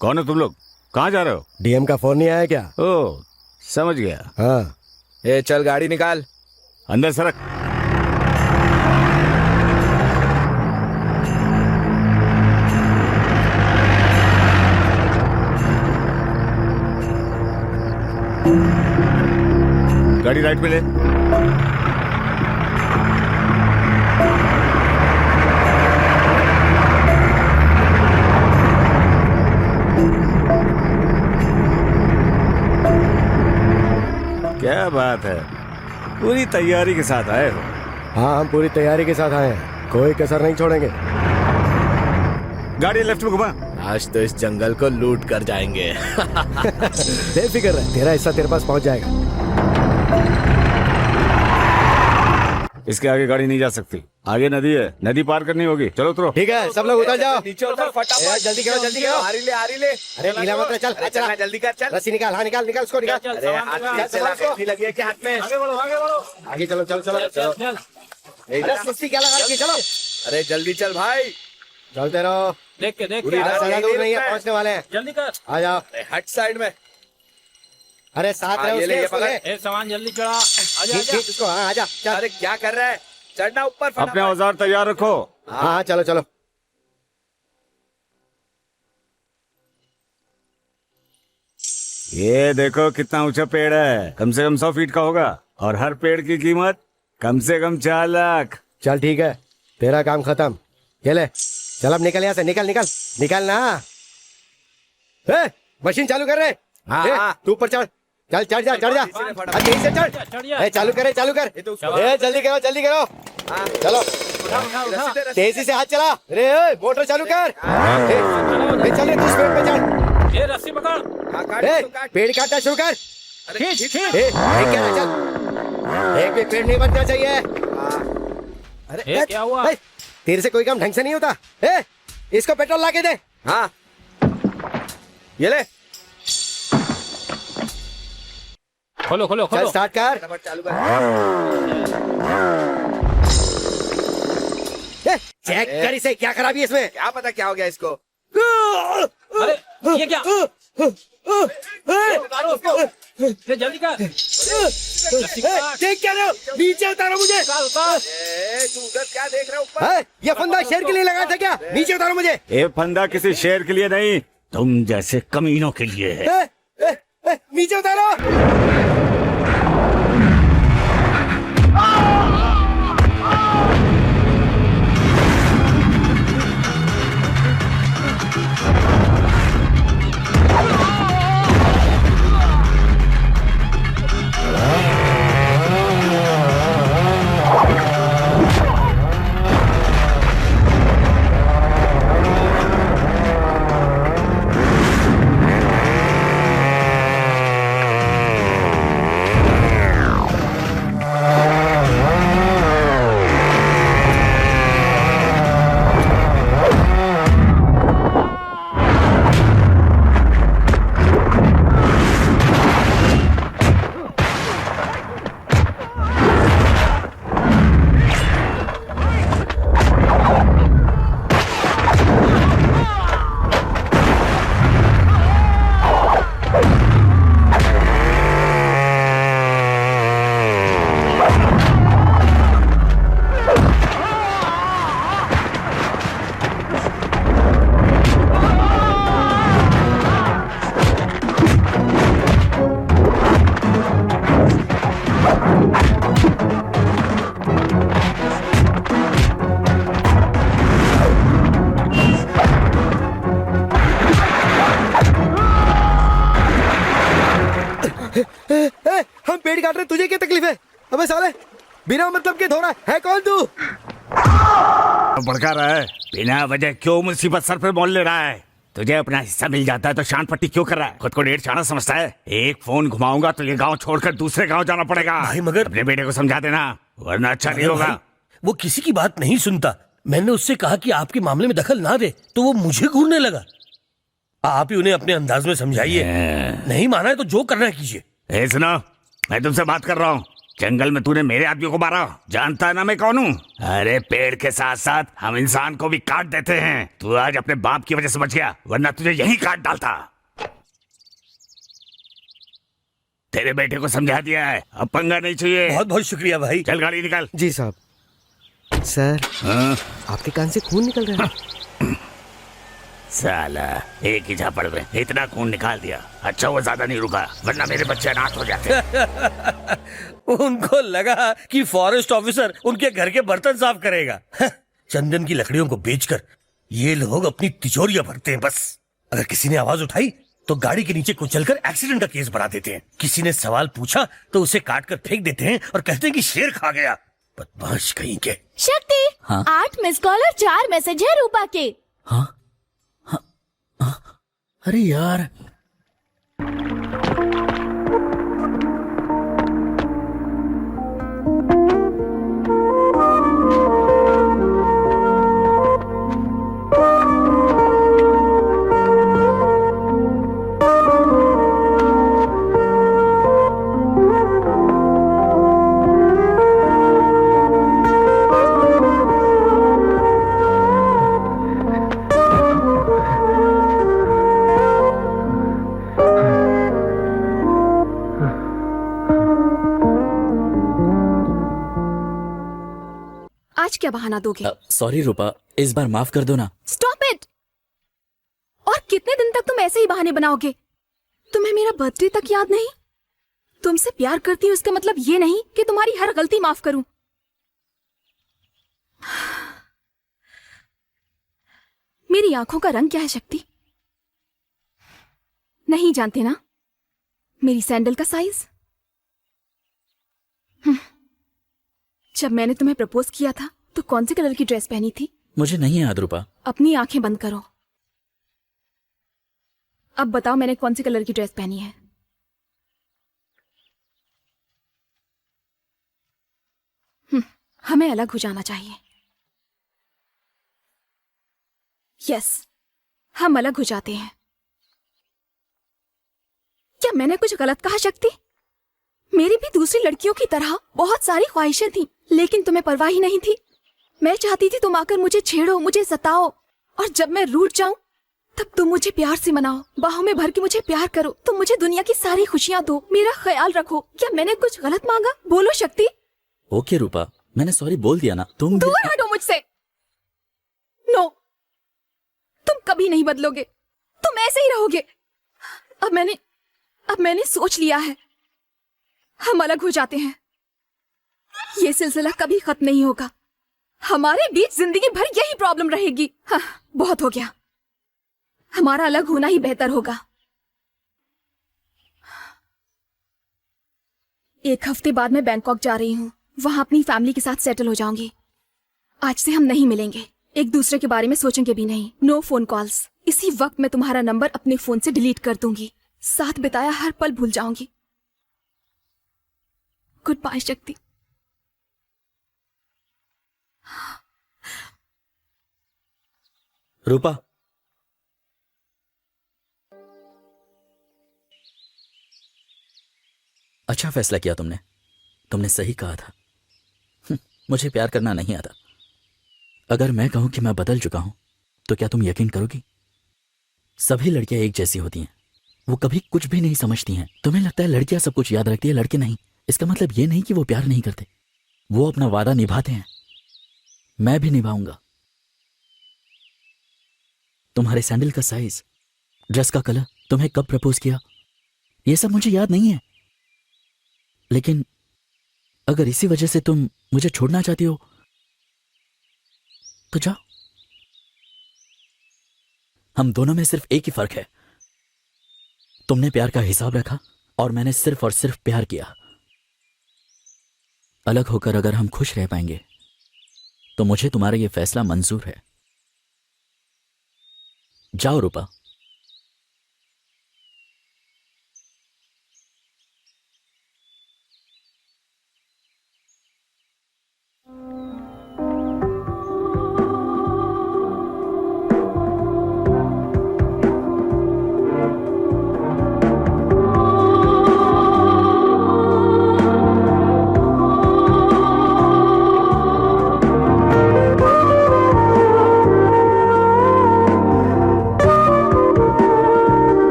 कौन हो तुम लोग? कहाँ जा रहे हो? डीएम का फोन नहीं आया क्या? ओह, समझ गया। हाँ। ए चल गाड़ी निकाल। अंदर सरक। गाड़ी राइट पे ले। क्या बात है, पूरी तैयारी के साथ आए हो? हाँ, हम पूरी तैयारी के साथ आए हैं, कोई कसर नहीं छोड़ेंगे। गाड़ी लेफ्ट में घुमा। आज तो इस जंगल को लूट कर जाएंगे। बेफिक्र रह, तेरा हिस्सा तेरे पास पहुंच जाएगा। इसके आगे गाड़ी नहीं जा सकती, आगे नदी है, नदी पार करनी होगी। चलो उतरो। ठीक है, सब लोग उतर जाओ। नीचे उतर फटाफट। जल्दी करो, जल्दी करो। आरी ले, आरी ले। अरे नीला मत रह, चल चल जल्दी कर, चल। रस्सी निकाल। हाँ निकाल निकाल उसको निकाल। अरे हाथ में चला लगी है कि हाथ में? आगे चलो, चलो चलो चलो। अरे रस्सी क्या लगा रखी, चलो। अरे जल्दी चल भाई। चलते रहो। देख के ज्यादा दूर नहीं है, पहुंचने वाले हैं। जल्दी कर। आ जाओ। हट साइड में। अरे साथ हाँ, रहो ये ले, ये उसके। पकड़। ए सामान जल्दी चढ़ा। आजा खींच आजा। खींच उसको। हाँ आजा चल। अरे क्या कर रहा है? चढ़ना ऊपर अपने फटाफट। औजार तैयार रखो। हाँ चलो चलो। ये देखो कितना ऊंचा पेड़ है, कम से कम 100 फीट का होगा, और हर पेड़ की कीमत कम से कम 4 लाख। चल ठीक है, तेरा काम खत्म। ये ले, चल अब निकल यहाँ से। निकल निकल निकल ना। मशीन चालू कर रहे। हाँ, हाँ। तू ऊपर चढ़। चल चढ़ जा, चढ़ जा। अब यहीं से चढ़। चालू करे, चालू कर। जल्दी करो, जल्दी करो। चलो तेजी से हाथ चला। अरे मोटर चालू कर। चल रहे, तू स्पीड पे चढ़। ए रस्सी पकड़। पेड़ काटना शुरू कर। खींच खींच। क्या चल, एक भी पेड़ नहीं बचना चाहिए। ए, क्या हुआ? तेरे से कोई काम ढंग से नहीं होता। इसको पेट्रोल ला के दे। हाँ ये ले। खोलो खोलो चल खोलो। स्टार्ट कर। फटाफट चालू कर। चेक कर इसे, क्या खराबी है इसमें? क्या पता क्या हो गया इसको। अरे ये क्या? उतारो उसको। ए, जल्दी कर। देख क्या रहे हो? नीचे उतारो मुझे। उतार। तू उधर क्या देख रहा है ऊपर? ये फंदा शेर के लिए लगा था क्या? नीचे उतारो मुझे। ये फंदा किसी शेर के लिए नहीं, तुम जैसे कमीनों के लिए है। नीचे उतारो। काट रहे, तुझे क्या तकलीफ है? अबे साले, बिना मतलब के धो रहा है कौन तू? भड़का रहा है, बिना वजह क्यों मुसीबत सर पे मोल ले रहा है? तुझे अपना हिस्सा मिल जाता है तो शान पट्टी क्यों कर रहा है? खुद को डेढ़ चाणा समझता है? एक फोन घुमाऊंगा तो ये गांव छोड़कर दूसरे गांव जाना पड़ेगा। भाई मगर अपने बेटे को समझा देना, वरना अच्छा नहीं होगा। भाई, वो किसी की बात नहीं सुनता। मैंने उससे कहा कि आपके मामले में दखल ना दे तो वो मुझे घूरने लगा। आप ही उन्हें अपने अंदाज में समझाइए। नहीं माना है तो जो करना है कीजिए। सुनो, मैं तुमसे बात कर रहा हूँ। जंगल में तूने मेरे आदमियों को मारा, जानता है ना मैं कौन हूँ? अरे पेड़ के साथ साथ हम इंसान को भी काट देते हैं। तू आज अपने बाप की वजह से बच गया, वरना तुझे यही काट डालता। तेरे बेटे को समझा दिया है, अब पंगा नहीं चाहिए। बहुत बहुत शुक्रिया भाई। चल गाड़ी निकाल। जी साहब। सर, आपके कान से खून निकल रहा है। साला एक ही झापड़ में इतना खून निकाल दिया। अच्छा वो ज्यादा नहीं रुका, वरना मेरे बच्चे अनाथ हो जाते। उनको लगा कि फॉरेस्ट ऑफिसर उनके घर के बर्तन साफ करेगा। चंदन की लकड़ियों को बेचकर ये लोग अपनी तिजोरियां भरते हैं बस। अगर किसी ने आवाज उठाई तो गाड़ी के नीचे कुचलकर एक्सीडेंट का केस बढ़ा देते हैं। किसी ने सवाल पूछा तो उसे काट कर फेंक देते हैं और कहते हैं कि शेर खा गया। बदमाश कहीं के। शक्ति, 8 मिस कॉल और 4 मैसेज है रूपा के। अरे यार, आज क्या बहाना दोगे? सॉरी रूपा, इस बार माफ कर दो ना। Stop it. और कितने दिन तक तुम ऐसे ही बहाने बनाओगे? तुम्हें मेरा बर्थडे तक याद नहीं? तुमसे प्यार करती हूँ इसका मतलब ये नहीं कि तुम्हारी हर गलती माफ करूं। मेरी आंखों का रंग क्या है शक्ति? नहीं जानते ना? मेरी सैंडल का साइज? जब मैंने तुम्हें प्रपोज किया था तो कौन से कलर की ड्रेस पहनी थी? मुझे नहीं याद रूपा। अपनी आंखें बंद करो। अब बताओ मैंने कौन सी कलर की ड्रेस पहनी है? हमें अलग हो जाना चाहिए। यस, हम अलग हो जाते हैं। क्या मैंने कुछ गलत कहा शक्ति? मेरी भी दूसरी लड़कियों की तरह बहुत सारी ख्वाहिशें थी, लेकिन तुम्हें परवाह ही नहीं थी। मैं चाहती थी तुम आकर मुझे छेड़ो, मुझे सताओ, और जब मैं रूठ जाऊं तब तुम मुझे प्यार से मनाओ, बाहों में भर के मुझे प्यार करो, तुम मुझे दुनिया की सारी खुशियां दो, मेरा ख्याल रखो। क्या मैंने कुछ गलत मांगा? बोलो शक्ति। ओके रूपा, मैंने सॉरी बोल दिया ना। तुम दूर हटो मुझसे। नो, तुम कभी नहीं बदलोगे, तुम ऐसे ही रहोगे। अब मैंने सोच लिया है, हम अलग हो जाते हैं। ये सिलसिला कभी खत्म नहीं होगा। हमारे बीच जिंदगी भर यही प्रॉब्लम रहेगी। हाँ, बहुत हो गया। हमारा अलग होना ही बेहतर होगा। 1 हफ्ते बाद मैं बैंकॉक जा रही हूँ। वहां अपनी फैमिली के साथ सेटल हो जाऊंगी। आज से हम नहीं मिलेंगे, एक दूसरे के बारे में सोचेंगे भी नहीं। No phone calls. इसी वक्त मैं तुम्हारा नंबर अपने फोन से डिलीट कर दूंगी। साथ बिताया हर पल भूल जाऊंगी। गुड बाय शक्ति। रूपा, अच्छा फैसला किया तुमने। तुमने सही कहा था। मुझे प्यार करना नहीं आता। अगर मैं कहूं कि मैं बदल चुका हूं तो क्या तुम यकीन करोगी? सभी लड़कियां एक जैसी होती हैं, वो कभी कुछ भी नहीं समझती हैं। तुम्हें लगता है लड़कियां सब कुछ याद रखती है, लड़के नहीं। इसका मतलब ये नहीं कि वो प्यार नहीं करते, वो अपना वादा निभाते हैं। मैं भी निभाऊंगा। तुम्हारे सैंडल का साइज, ड्रेस का कलर, तुम्हें कब प्रपोज किया, ये सब मुझे याद नहीं है। लेकिन अगर इसी वजह से तुम मुझे छोड़ना चाहती हो तो जाओ। हम दोनों में सिर्फ एक ही फर्क है, तुमने प्यार का हिसाब रखा और मैंने सिर्फ और सिर्फ प्यार किया। अलग होकर अगर हम खुश रह पाएंगे तो मुझे तुम्हारा ये फैसला मंजूर है। जाओ रूपा।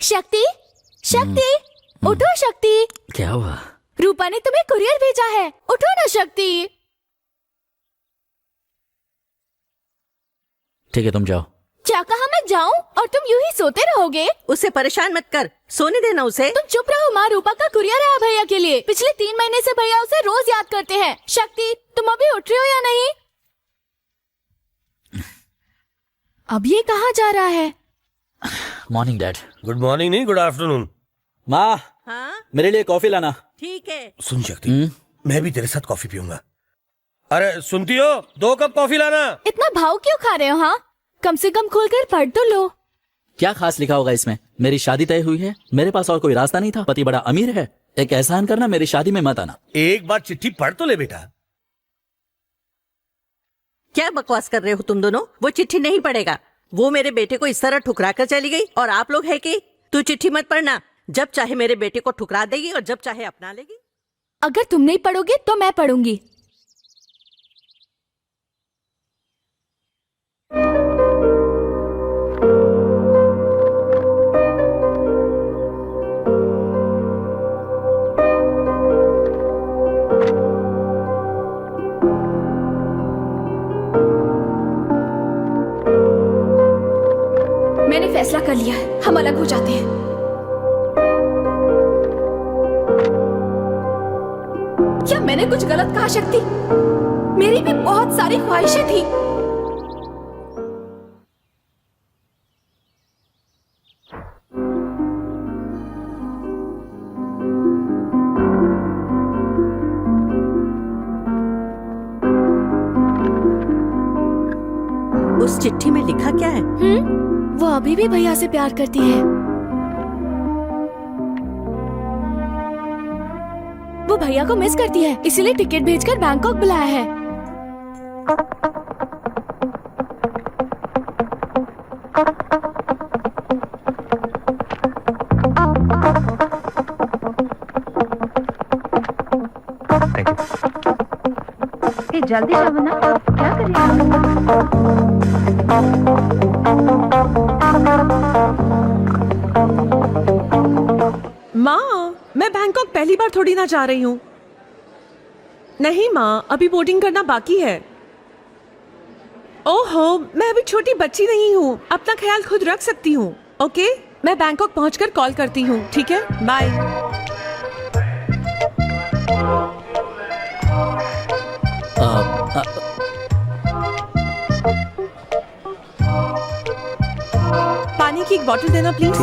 शक्ति, शक्ति, उठो शक्ति। क्या हुआ? रूपा ने तुम्हें कुरियर भेजा है, उठो ना शक्ति। ठीक है, तुम जाओ। क्या कहा मैं जाऊं और तुम यूं ही सोते रहोगे? उसे परेशान मत कर, सोने देना उसे। तुम चुप रहो माँ, रूपा का कुरियर आया भैया के लिए। पिछले 3 महीने से भैया उसे रोज याद करते हैं। शक्ति, तुम अभी उठ रहे हो या नहीं? अब ये कहाँ जा रहा है? Morning dad. गुड मॉर्निंग नहीं, गुड आफ्टरनून। माँ, हाँ मेरे लिए कॉफी लाना। ठीक है। सुन शक्ति, मैं भी तेरे साथ कॉफी पीऊंगा। अरे सुनती हो, 2 कप कॉफी लाना। इतना भाव क्यों खा रहे हो? हाँ, कम से कम खोलकर पढ़ तो लो। क्या खास लिखा होगा इसमें? मेरी शादी तय हुई है, मेरे पास और कोई रास्ता नहीं था, पति बड़ा अमीर है। एक एहसान करना, मेरी शादी में मत आना। एक बार चिट्ठी पढ़ तो ले बेटा। क्या बकवास कर रहे हो तुम दोनों? वो चिट्ठी नहीं पढ़ेगा। वो मेरे बेटे को इस तरह ठुकरा कर चली गई और आप लोग है कि तू चिट्ठी मत पढ़ना। जब चाहे मेरे बेटे को ठुकरा देगी और जब चाहे अपना लेगी। अगर तुम नहीं पढ़ोगे तो मैं पढ़ूंगी। मैंने फैसला कर लिया है, हम अलग हो जाते हैं। क्या मैंने कुछ गलत कहा शक्ति? मेरी भी बहुत सारी ख्वाहिशें थी। उस चिट्ठी में लिखा क्या है? वो अभी भी भैया से प्यार करती है। वो भैया को मिस करती है, इसीलिए टिकट भेजकर बैंकॉक बुलाया है। जल्दी जाओ ना, क्या कर रही हो? माँ, मैं बैंकॉक पहली बार थोड़ी ना जा रही हूँ। नहीं माँ, अभी बोर्डिंग करना बाकी है। ओहो, मैं अभी छोटी बच्ची नहीं हूँ, अपना ख्याल खुद रख सकती हूँ। ओके, मैं बैंकॉक पहुँचकर कॉल करती हूँ। ठीक है, बाय। पानी की एक बोतल देना प्लीज।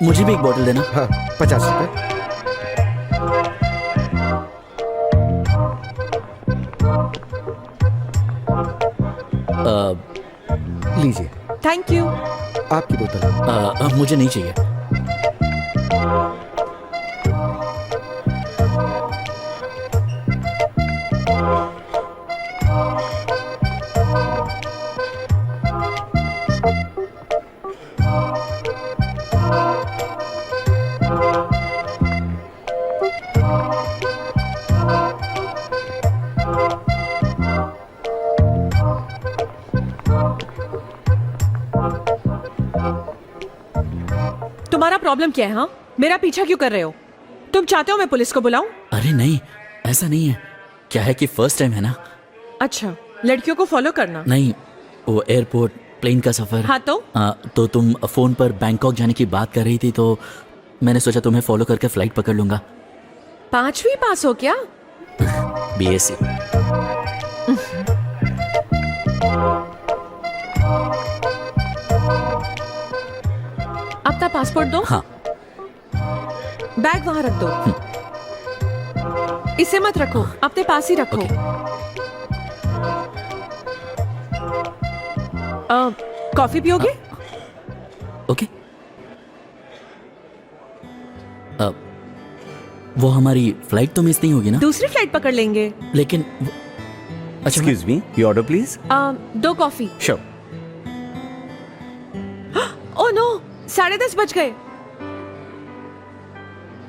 मुझे भी एक बोतल देना। हाँ, 50 रुपए। लीजिए, थैंक यू। आपकी बोतल। मुझे नहीं चाहिए। तुम्हारा प्रॉब्लम क्या है? हाँ, मेरा पीछा क्यों कर रहे हो? तुम चाहते हो मैं पुलिस को बुलाऊं? अरे नहीं, ऐसा नहीं है। क्या है कि फर्स्ट टाइम है ना। अच्छा, लड़कियों को फॉलो करना? नहीं, वो एयरपोर्ट, प्लेन का सफर। हाँ तो तुम फोन पर बैंकॉक जाने की बात कर रही थी, तो मैंने सोचा तुम्हें फॉलो करके फ्लाइट पकड़ लूंगा। 5वीं पास हो क्या? BSc। अपना पासपोर्ट दो। हाँ। बैग वहां रख दो। इसे मत रखो, अपने पास ही रखो। ओके। कॉफी पियोगे? ओके। वो हमारी फ्लाइट तो मिस नहीं होगी ना? दूसरी फ्लाइट पकड़ लेंगे। लेकिन अच्छा excuse me, your order please. 2 coffee. Sure. Oh no, 10:30 बज गए।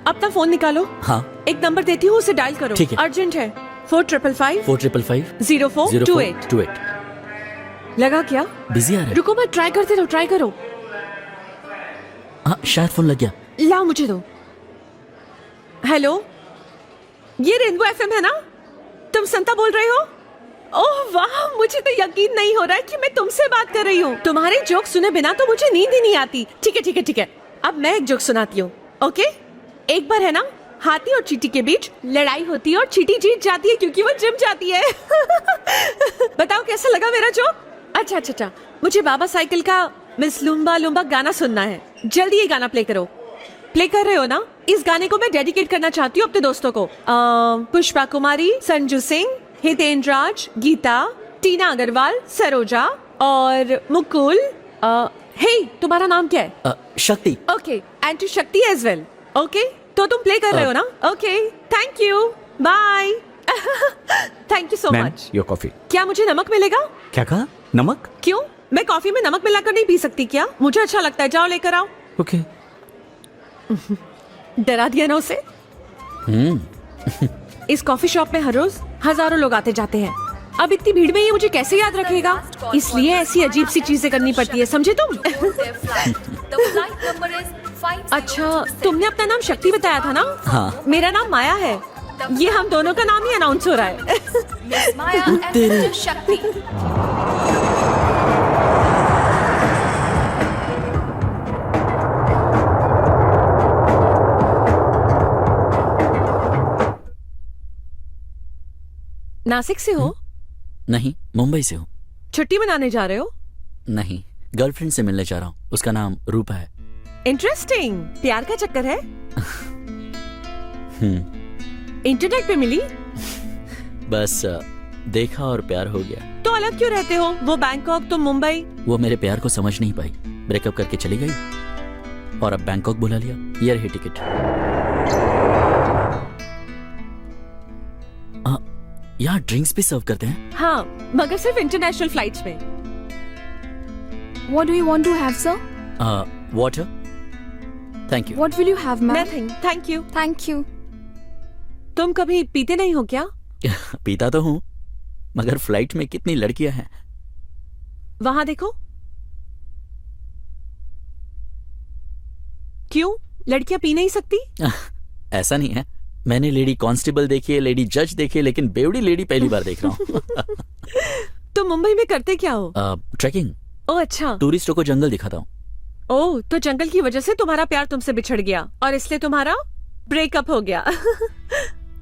अपना फोन निकालो। हाँ। एक नंबर देती हूँ, उसे डायल करो। ठीक है। अर्जेंट है। 4555 4555 0428। 0428। लगा क्या? बिजी आ रहा है। रुको मत, ट्राई करते रहो, ट्राई करो। हाँ, शायद फोन लग गया। लाओ मुझे दो। हेलो, ये रेनबो एफएम है ना? तुम संता बोल रहे हो? ओह वाह, मुझे तो यकीन नहीं हो रहा है कि मैं तुमसे बात कर रही हूँ। तुम्हारे जोक सुने बिना तो मुझे नींद ही नहीं आती। ठीक है ठीक है ठीक है, अब मैं एक जोक सुनाती हूँ। ओके? एक बार है ना, हाथी और चींटी के बीच लड़ाई होती है और चींटी जीत जाती है क्योंकि वो जिम जाती है। बताओ कैसा लगा मेरा जोक? अच्छा अच्छा अच्छा, मुझे बाबा साइकिल का मिस लुम्बा लुम्बा गाना सुनना है। जल्दी ये गाना प्ले करो। प्ले कर रहे हो ना? इस गाने को मैं डेडिकेट करना चाहती हूँ अपने दोस्तों को। पुष्पा कुमारी, संजू सिंह, हितेंद्र राज, गीता, टीना अग्रवाल, सरोजा और मुकुल। हे, तुम्हारा नाम क्या है? Shakti. Okay, and to Shakti as well. Okay, तो तुम प्ले कर रहे हो ना? Okay, thank you, bye. Thank you so much. Your coffee. क्या मुझे नमक मिलेगा? क्या कहा? नमक? क्यों, मैं कॉफी में नमक मिलाकर नहीं पी सकती क्या? मुझे अच्छा लगता है, जाओ लेकर आओ। ओके। डरा दिया ना उसे। इस कॉफी शॉप में हर रोज हजारों लोग आते जाते हैं। अब इतनी भीड़ में ये मुझे कैसे याद रखेगा? इसलिए ऐसी अजीब सी चीजें करनी पड़ती है, समझे तुम? अच्छा, तुमने अपना नाम शक्ति बताया था ना? हाँ। मेरा नाम माया है। ये हम दोनों का नाम ही अनाउंस हो रहा है। तेरे- शक्ति। नासिक से हो? नहीं, मुंबई से हूँ। छुट्टी मनाने जा रहे हो? नहीं, गर्लफ्रेंड से मिलने जा रहा हूँ। उसका नाम रूपा है। इंटरेस्टिंग, प्यार का चक्कर है? इंटरनेट पे मिली? बस देखा और प्यार हो गया। तो अलग क्यों रहते हो? वो बैंकॉक, तुम मुंबई। वो मेरे प्यार को समझ नहीं पाई, ब्रेकअप करके चली गई और अब बैंकॉक बुला लिया। ये रही टिकट। यहाँ ड्रिंक्स भी सर्व करते हैं? हाँ, मगर सिर्फ इंटरनेशनल फ्लाइट्स में। What do you want to have, sir? Water. Thank you. What will you have, ma'am? Nothing, thank you. Thank you. तुम कभी पीते नहीं हो क्या? पीता तो हूँ, मगर फ्लाइट में कितनी लड़कियां हैं। वहां देखो। क्यों, लड़कियां पी नहीं सकती? ऐसा नहीं है, मैंने लेडी कांस्टेबल देखी है, लेडी जज देखी है, लेकिन बेवड़ी लेडी पहली बार देख रहा हूँ। तो मुंबई में करते क्या हो? ट्रैकिंग। ओह अच्छा। टूरिस्टों को जंगल दिखाता हूँ। ओह, तो जंगल की वजह से तुम्हारा प्यार तुमसे बिछड़ गया और इसलिए तुम्हारा ब्रेकअप हो गया।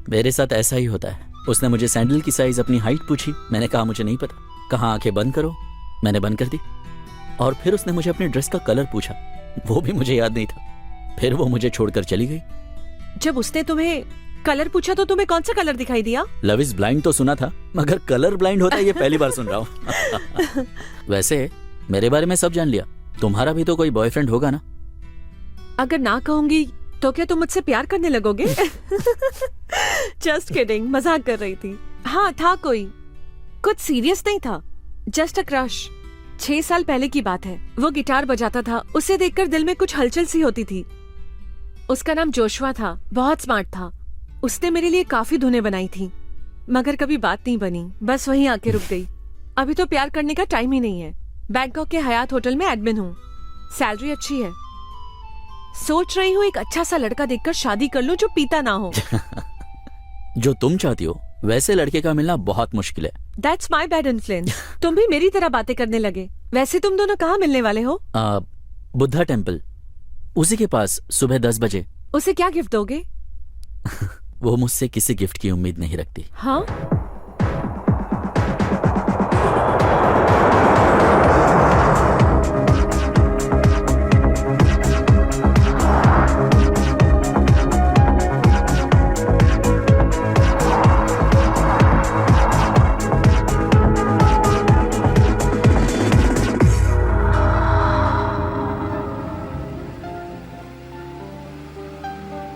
मेरे साथ ऐसा ही होता है। उसने मुझे सैंडल की साइज, अपनी हाइट पूछी। मैंने कहा मुझे नहीं पता। कहा आंखें बंद करो, मैंने बंद कर दी। और फिर उसने मुझे अपने ड्रेस का कलर पूछा, वो भी मुझे याद नहीं था। फिर वो मुझे छोड़कर चली गई। जब उसने तुम्हें कलर पूछा तो तुम्हें कौन सा कलर दिखाई दिया? लव इज ब्लाइंड तो सुना था, मगर कलर ब्लाइंड होता है ये पहली बार सुन रहा हूँ। वैसे मेरे बारे में सब जान लिया। तुम्हारा भी तो कोई बॉयफ्रेंड होगा ना? अगर ना कहूंगी तो क्या तुम मुझसे प्यार करने लगोगे? जस्ट किडिंग, मजाक कर रही थी। हाँ, था कोई, कुछ सीरियस नहीं था, जस्ट अ क्रश। 6 साल पहले की बात है। वो गिटार बजाता था, उसे देखकर दिल में कुछ हलचल सी होती थी। उसका नाम जोशुआ था, बहुत स्मार्ट था। उसने मेरे लिए काफी धुनें बनाई थी, मगर कभी बात नहीं बनी, बस वहीं आके रुक गई। अभी तो प्यार करने का टाइम ही नहीं है। बैंकॉक के हयात होटल में एडमिन हूँ, सैलरी अच्छी है। सोच रही हूँ एक अच्छा सा लड़का देखकर शादी कर लूं जो पीता ना हो। जो तुम चाहती हो वैसे लड़के का मिलना बहुत मुश्किल है। That's my bad influence। तुम भी मेरी तरह बातें करने लगे। वैसे तुम दोनों कहाँ मिलने वाले हो? बुद्धा टेम्पल, उसी के पास, सुबह 10 बजे। उसे क्या गिफ्ट दोगे? वो मुझसे किसी गिफ्ट की उम्मीद नहीं रखती। हाँ,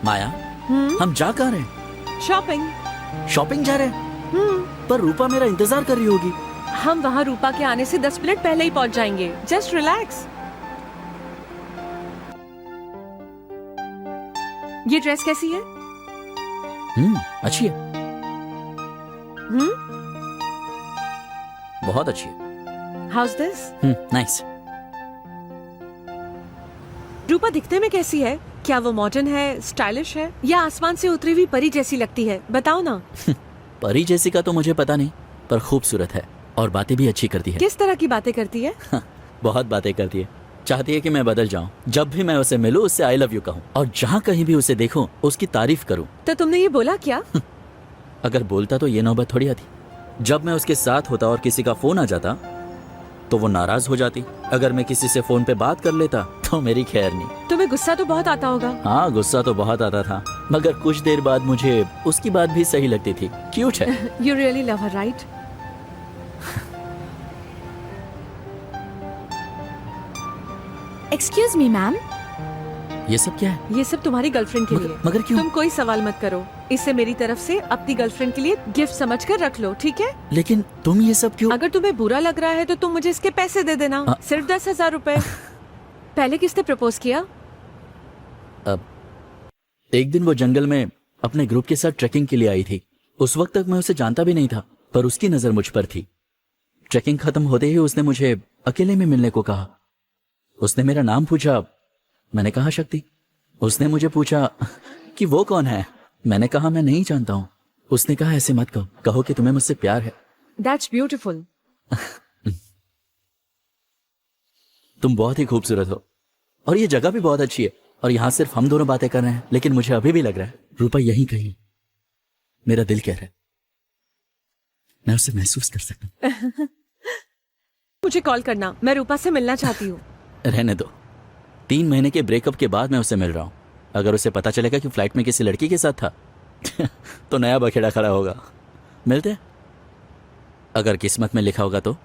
माया, हम जा कहाँ रहे हैं? शॉपिंग। शॉपिंग जा रहे हैं? पर रूपा मेरा इंतजार कर रही होगी। हम वहाँ रूपा के आने से 10 मिनट पहले ही पहुँच जाएंगे। Just relax. ये ड्रेस कैसी है? अच्छी है। बहुत अच्छी है। House this? नाइस। रूपा दिखने में कैसी है? क्या वो मॉडर्न है, स्टाइलिश है, या आसमान से उतरी हुई परी जैसी लगती है? बताओ ना। परी जैसी का तो मुझे पता नहीं, पर खूबसूरत है और बातें भी अच्छी करती है। किस तरह की बातें करती है? बहुत बातें करती है। चाहती है कि मैं बदल जाऊं। जब भी मैं उसे मिलूं उससे आई लव यू कहूं, और जहां कहीं भी उसे देखूं उसकी तारीफ करूं। तो तुमने ये बोला क्या? अगर बोलता तो ये नौबत थोड़ी आती। जब मैं उसके साथ होता और किसी का फोन आ जाता तो वो नाराज हो जाती। अगर मैं किसी से फोन पे बात कर लेता तो मेरी खैर नहीं। तुम्हें गुस्सा तो बहुत आता होगा। हाँ, गुस्सा तो बहुत आता था, मगर कुछ देर बाद मुझे उसकी बात भी सही लगती थी। क्यूट है। You really love her, right? Excuse me ma'am, ये सब क्या है? ये सब तुम्हारी गर्लफ्रेंड के लिए। मगर क्यों? तुम कोई सवाल मत करो। इसे मेरी तरफ से अपनी गर्लफ्रेंड के लिए गिफ्ट समझकर रख लो, ठीक है? लेकिन तुम ये सब क्यों? अगर तुम्हें बुरा लग रहा है तो तुम मुझे इसके पैसे दे देना। सिर्फ 10,000 रुपए। पहले किसने प्रपोज किया? अब एक दिन वो जंगल में अपने ग्रुप के साथ ट्रैकिंग के लिए आई थी। उस वक्त तक मैं उसे जानता भी नहीं था, पर उसकी नजर मुझ पर थी। ट्रैकिंग खत्म होते ही उसने मुझे अकेले में मिलने को कहा। उसने मेरा नाम पूछा, मैंने कहा शक्ति। उसने मुझे पूछा कि वो कौन है। मैंने कहा मैं नहीं जानता हूँ। उसने कहा ऐसे मत कहो, कहो कि तुम्हें मुझसे प्यार है। That's beautiful. तुम बहुत ही खूबसूरत हो और ये जगह भी बहुत अच्छी है, और यहाँ सिर्फ हम दोनों बातें कर रहे हैं, लेकिन मुझे अभी भी लग रहा है रूपा यहीं कहीं। मेरा दिल कह रहा है मैं उसे महसूस कर सकता हूँ। मुझे कॉल करना, मैं रूपा से मिलना चाहती हूँ। रहने दो। 3 महीने के ब्रेकअप के बाद मैं उससे मिल रहा हूँ। अगर उसे पता चलेगा कि फ्लाइट में किसी लड़की के साथ था तो नया बखेड़ा खड़ा होगा। मिलते हैं, अगर किस्मत में लिखा होगा तो।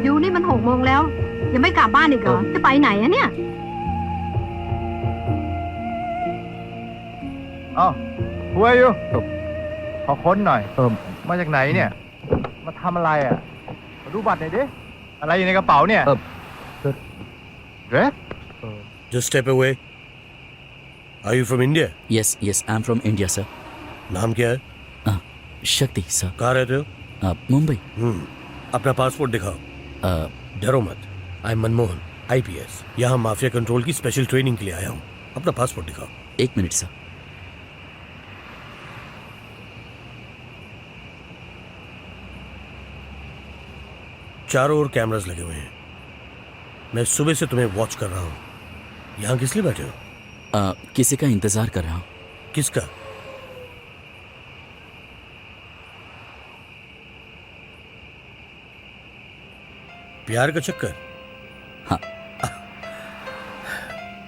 ยูนี่มัน6 โมงแล้ว ยังไม่กลับบ้านอีกเหรอ จะไปไหนอะเนี่ย อ้าวคุยอยู่ขอค้นหน่อยมาจากไหนเนี่ย มาทำอะไรอ่ะมาดูบัตรหน่อยดิ อะไรอยู่ในกระเป๋าเนี่ยเรส Just step away. Are you from India? Yes yes, I am from India sir. नाम क्या है? शक्ति सर। कहाँ रहते हो? मुंबई। अपना पासपोर्ट दिखाओ। डरो मत। आई एम मनमोहन, IPS। यहाँ माफिया कंट्रोल की स्पेशल ट्रेनिंग के लिए आया हूँ। अपना पासपोर्ट दिखाओ। 1 मिनट सर। चारों ओर कैमरास लगे हुए हैं। मैं सुबह से तुम्हें वॉच कर रहा हूँ। यहाँ किस लिए बैठे हो? किसी का इंतजार कर रहा हूँ। किसका? प्यार का चक्कर? हाँ।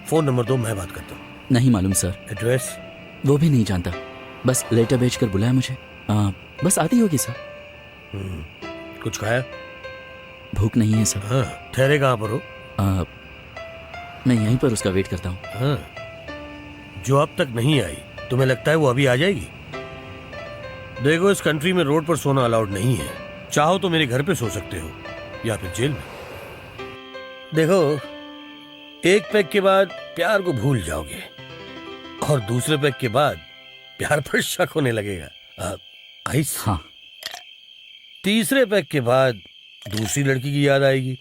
फोन नंबर दो, मैं बात करता हूँ। नहीं मालूम सर। एड्रेस? वो भी नहीं जानता, बस लेटर भेजकर बुलाया मुझे। बस आती होगी सर। कुछ खाया? भूख नहीं है सर। हाँ, ठहरे कहाँ पर हो? मैं यहीं पर उसका वेट करता हूँ। हाँ, जो अब तक नहीं आई, तुम्हें लगता है वो अभी आ जाएगी? देखो, इस कंट्री में रोड पर सोना अलाउड नहीं है। चाहो तो मेरे घर पे सो सकते हो या फिर जेल में। देखो, एक पैक के बाद प्यार को भूल जाओगे और दूसरे पैक के बाद प्यार पर शक होने लगेगा। आइस, हाँ। तीसरे पैक के बाद दूसरी लड़की की याद आएगी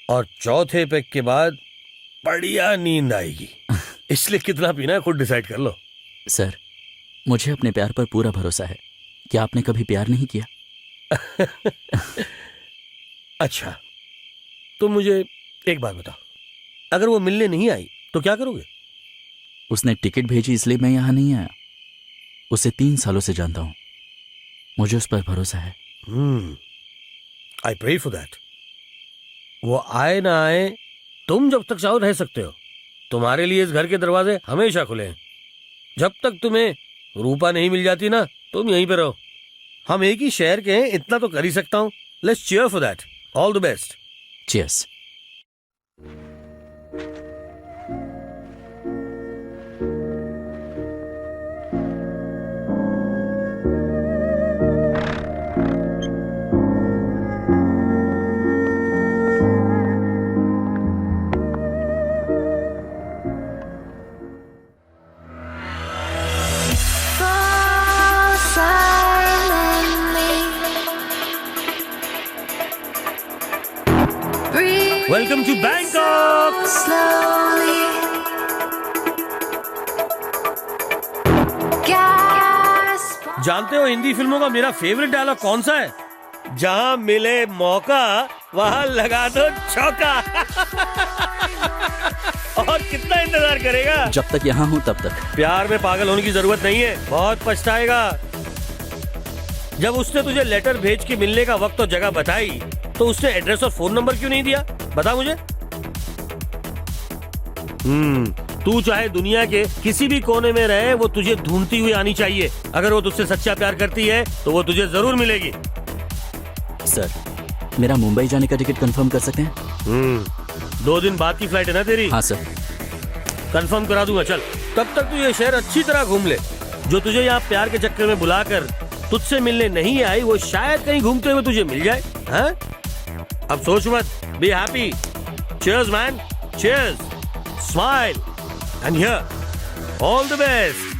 और चौथे पैक के बाद बढ़िया नींद आएगी। इसलिए कितना पीना है खुद डिसाइड कर लो। सर, मुझे अपने प्यार पर पूरा भरोसा है। क्या आपने कभी प्यार नहीं किया? अच्छा, तो मुझे एक बात बताओ, अगर वो मिलने नहीं आई तो क्या करोगे? उसने टिकट भेजी इसलिए मैं यहाँ नहीं आया। उसे 3 सालों से जानता हूँ। मुझे उस पर भरोसा है। I pray for that. वो आए ना आए, तुम जब तक चाहो रह सकते हो। तुम्हारे लिए इस घर के दरवाजे हमेशा खुले हैं। जब तक तुम्हें रूपा नहीं मिल जाती ना, तुम यहीं पे रहो। हम एक ही शहर के हैं, इतना तो कर ही सकता हूँ। Let's cheer for that. All the best. Cheers. Welcome to Bangkok. जानते हो हिंदी फिल्मों का मेरा फेवरेट डायलॉग कौन सा है? जहां मिले मौका वहां लगा दो चौका। और कितना इंतजार करेगा? जब तक यहाँ हूँ तब तक। प्यार में पागल होने की जरूरत नहीं है, बहुत पछताएगा। जब उसने तुझे लेटर भेज के मिलने का वक्त और जगह बताई तो उसने एड्रेस और फोन नंबर क्यों नहीं दिया? बता मुझे। तू चाहे दुनिया के किसी भी कोने में रहे, वो तुझे ढूंढती हुई आनी चाहिए। अगर वो तुझसे सच्चा प्यार करती है तो वो तुझे जरूर मिलेगी। सर, मेरा मुंबई जाने का टिकट कंफर्म कर सकते हैं? 2 दिन बाद की फ्लाइट है ना तेरी? हाँ सर। कंफर्म करा दूंगा। चल, तब तक तू ये शहर अच्छी तरह घूम ले। जो तुझे यहाँ प्यार के चक्कर में बुलाकर तुझसे मिलने नहीं आई, वो शायद कहीं घूमते हुए तुझे मिल जाए। हाँ? अब सोच मत, be happy. Cheers man, cheers. Smile and here all the best.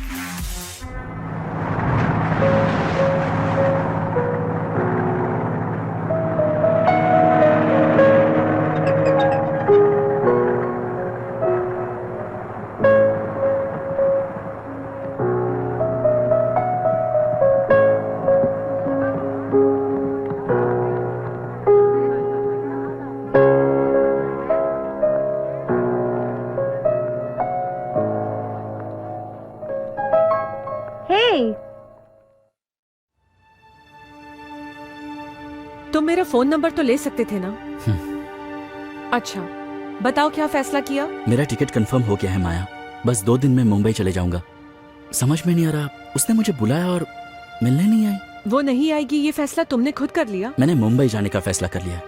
तुम मेरा फोन नंबर तो ले सकते थे ना? अच्छा, बताओ क्या फैसला किया? मेरा टिकट कंफर्म हो गया है माया। बस 2 दिन में मुंबई चले जाऊंगा। समझ में नहीं आ रहा, उसने मुझे बुलाया और मिलने नहीं आई। वो नहीं आएगी ये फैसला तुमने खुद कर लिया? मैंने मुंबई जाने का फैसला कर लिया।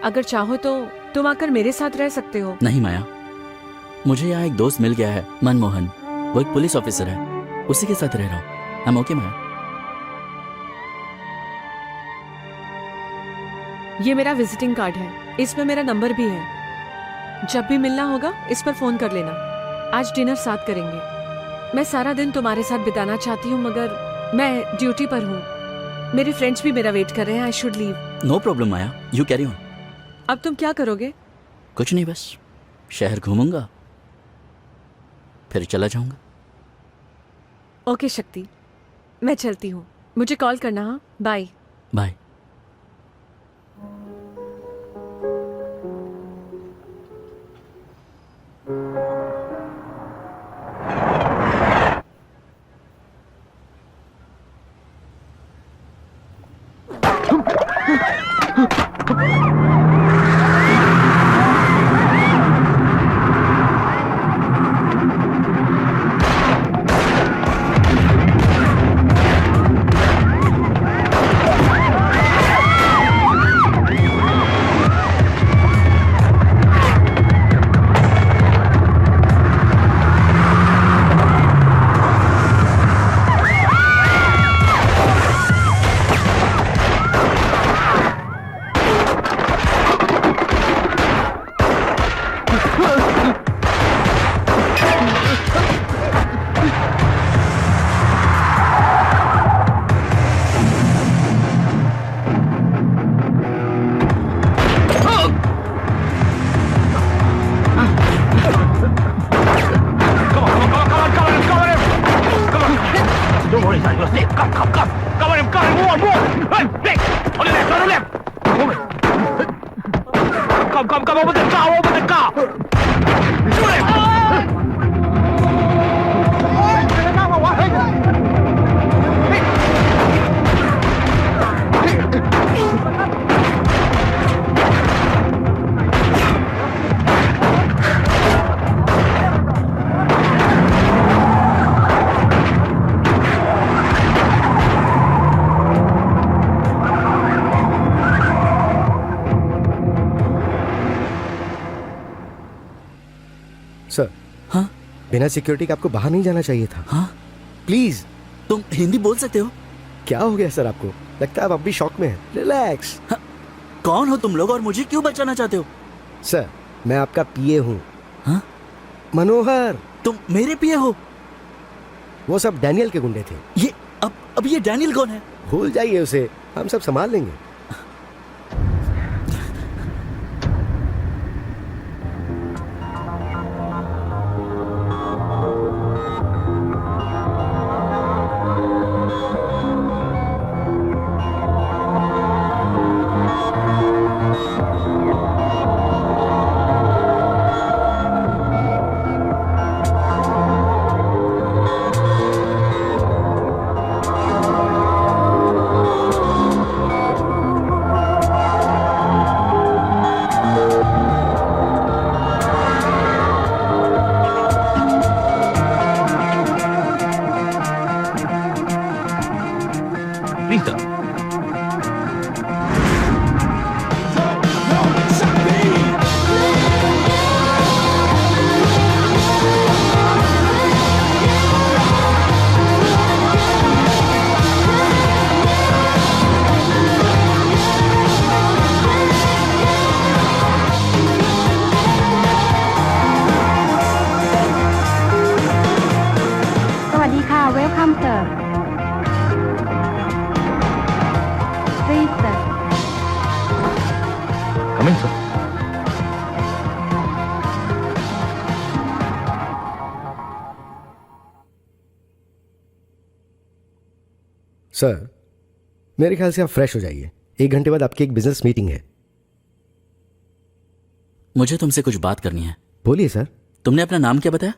अगर चाहो तो तुम आकर मेरे साथ रह सकते हो। नहीं माया, मुझे यहाँ एक दोस्त मिल गया है, मनमोहन। वो एक पुलिस ऑफिसर है, उसी के साथ रह रहा हूँ। I'm okay, माया। ये मेरा विजिटिंग कार्ड है, इसमें मेरा नंबर भी है। जब भी मिलना होगा इस पर फोन कर लेना। आज डिनर साथ करेंगे। मैं सारा दिन तुम्हारे साथ बिताना चाहती हूँ, मगर मैं ड्यूटी पर हूँ। मेरे फ्रेंड्स भी मेरा वेट कर रहे हैं। I should leave. No problem Maya, you carry on. अब तुम क्या करोगे? कुछ नहीं, बस शहर घूमूंगा, फिर चला जाऊंगा। ओके शक्ति, मैं चलती हूँ। मुझे कॉल करना। हाँ, बाय। बाय। सर, हाँ बिना सिक्योरिटी के आपको बाहर नहीं जाना चाहिए था। हाँ प्लीज। तुम हिंदी बोल सकते हो? क्या हो गया सर आपको? लगता है आप अभी शॉक में हैं। रिलैक्स। हाँ, कौन हो तुम लोग और मुझे क्यों बचाना चाहते हो? सर, मैं आपका पीए हूँ। हाँ? मनोहर। तुम मेरे पीए हो? वो सब डैनियल के गुंडे थे। ये अब ये डैनियल कौन है? भूल जाइए उसे, हम सब संभाल लेंगे। Welcome, sir. Please, sir. Come in, sir. Sir, मेरे ख्याल से आप फ्रेश हो जाइए। 1 घंटे बाद आपकी एक बिजनेस मीटिंग है। मुझे तुमसे कुछ बात करनी है। बोलिए सर। तुमने अपना नाम क्या बताया?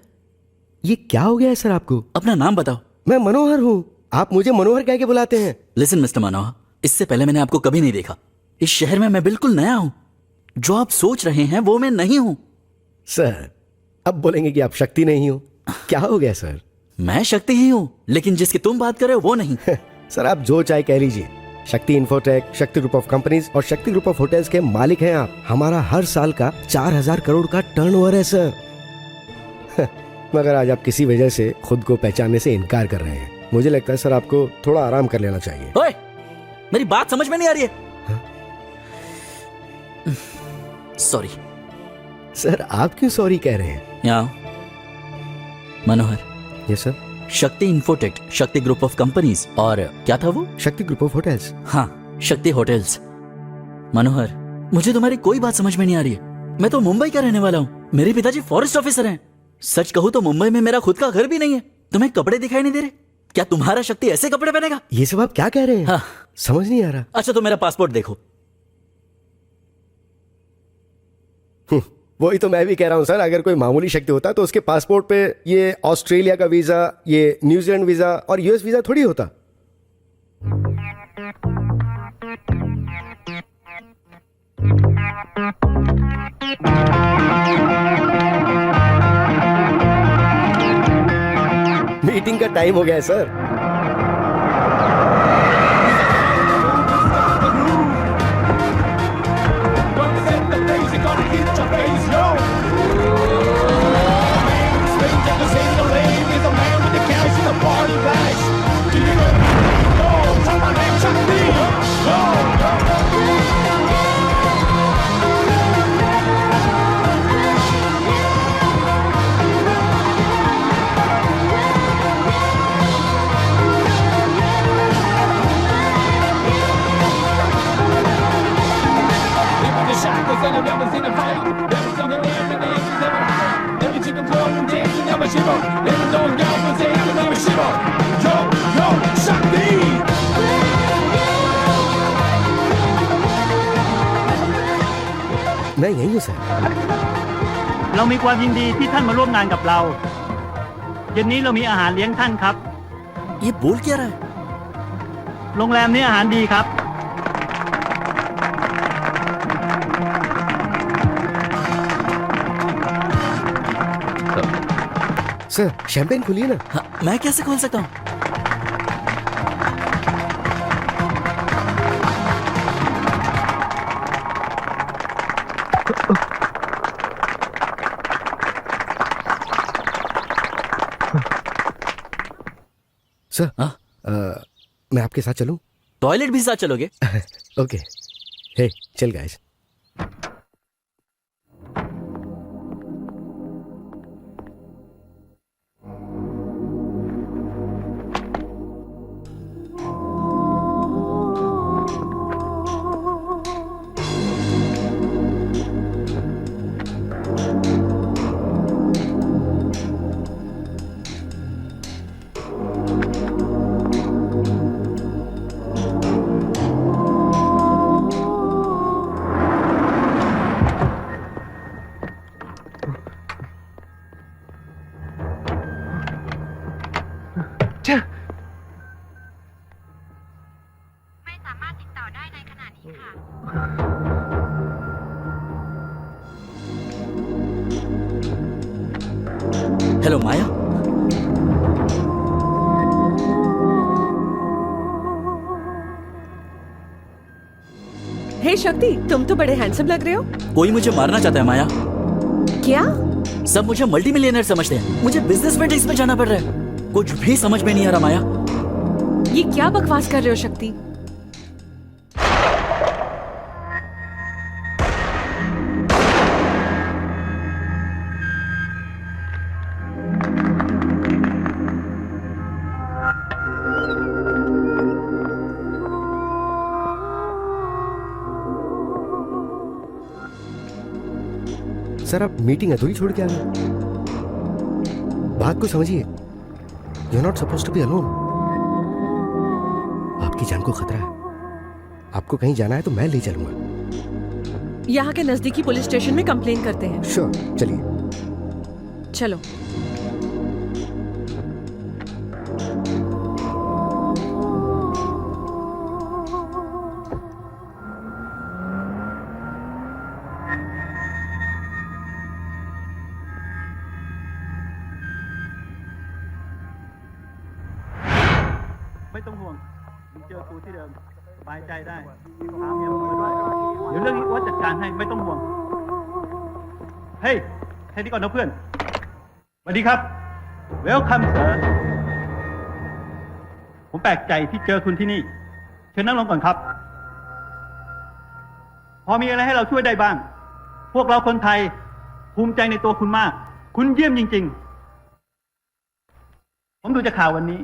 ये क्या हो गया है सर आपको? अपना नाम बताओ। मैं मनोहर हूँ। आप मुझे मनोहर कह के बुलाते हैं। लिसन मिस्टर मनोहर, इससे पहले मैंने आपको कभी नहीं देखा। इस शहर में मैं बिल्कुल नया हूं। जो आप सोच रहे हैं वो मैं नहीं हूं। सर, अब बोलेंगे कि आप शक्ति नहीं हो। क्या हो गया सर? मैं शक्ति ही हूं, लेकिन जिसकी तुम बात कर रहे हो वो नहीं। सर, आप जो चाहे कह लीजिए। शक्ति infotech, Shakti group of companies और शक्ति ग्रुप ऑफ होटल्स के मालिक हैं आप। हमारा हर साल का 4000 करोड़ का टर्नओवर है सर। मगर आज आप किसी वजह से खुद को पहचानने से इनकार कर रहे हैं। मुझे लगता है सर आपको थोड़ा आराम कर लेना चाहिए। ओए, मेरी बात समझ में नहीं आ रही है। सॉरी। सर, आप क्यों सॉरी कह रहे हैं? यहाँ Manohar. Yes sir. Shakti infotech, Shakti group of companies और क्या था वो? शक्ति ग्रुप ऑफ होटल्स। हाँ, शक्ति होटल्स। मनोहर, मुझे तुम्हारी कोई बात समझ में नहीं आ रही है। मैं तो मुंबई का रहने वाला हूँ। मेरे पिताजी फॉरेस्ट ऑफिसर हैं। सच कहूँ तो मुंबई में मेरा खुद का घर भी नहीं है। तुम्हें कपड़े दिखाई नहीं दे रहे? क्या तुम्हारा शक्ति ऐसे कपड़े पहनेगा? ये सब आप क्या कह रहे हैं? हाँ। समझ नहीं आ रहा। अच्छा, तो मेरा पासपोर्ट देखो। वही तो मैं भी कह रहा हूँ सर। अगर कोई मामूली शक्ति होता तो उसके पासपोर्ट पे ये ऑस्ट्रेलिया का वीजा, ये न्यूजीलैंड वीजा और यूएस वीजा थोड़ी होता। मीटिंग का टाइम हो गया है सर। मैं यहीं हूँ सर เรามีความยินดีที่ท่านมาร่วมงานกับเราเย็นนี้เรามีอาหารเลี้ยงท่านครับ ये बोल क्या रहा है โรงแรมนี้อาหารดีครับ सर शैंपेन खुलिए ना हाँ, मैं कैसे खोल सकता हूँ सर हाँ? मैं आपके साथ चलूं टॉयलेट भी साथ चलोगे ओके हे चल गाइस हेलो माया हे शक्ति, तुम तो बड़े हैंडसम लग रहे हो। कोई मुझे मारना चाहता है माया क्या? सब मुझे मल्टी मिलियनर समझते हैं मुझे बिजनेस मीटिंग्स में जाना पड़ रहा है कुछ भी समझ में नहीं आ रहा माया ये क्या बकवास कर रहे हो शक्ति? सर आप मीटिंग अधूरी छोड़ के आ गए बात को समझिए you are not supposed to be alone आपकी जान को खतरा है आपको कहीं जाना है तो मैं ले चलूंगा यहाँ के नजदीकी पुलिस स्टेशन में कंप्लेन करते हैं। श्योर चलिए चलो।เฮ้ยแค่นี้ก่อนนะเพื่อนสวัสดีครับ Welcome sir ผมแปลกใจที่เจอคุณที่นี่เชิญนั่งลงก่อนครับพอมีอะไรให้เราช่วยได้บ้างพวกเราคนไทยภูมิใจในตัวคุณมากคุณเยี่ยมจริงๆผมดูจากข่าววันนี้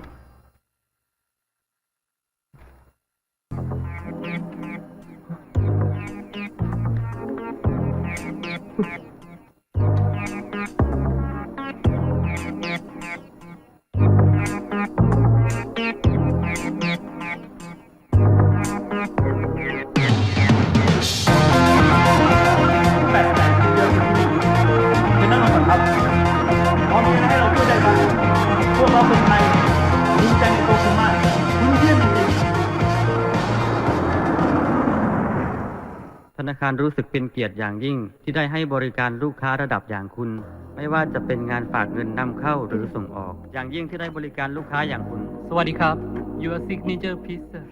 ธนาคารรู้สึกเป็นเกียรติอย่างยิ่งที่ได้ให้บริการลูกค้าระดับอย่างคุณไม่ว่าจะเป็นงานฝากเงินนำเข้าหรือส่งออกอย่างยิ่งที่ได้บริการลูกค้าอย่างคุณสวัสดีครับ Your signature please sir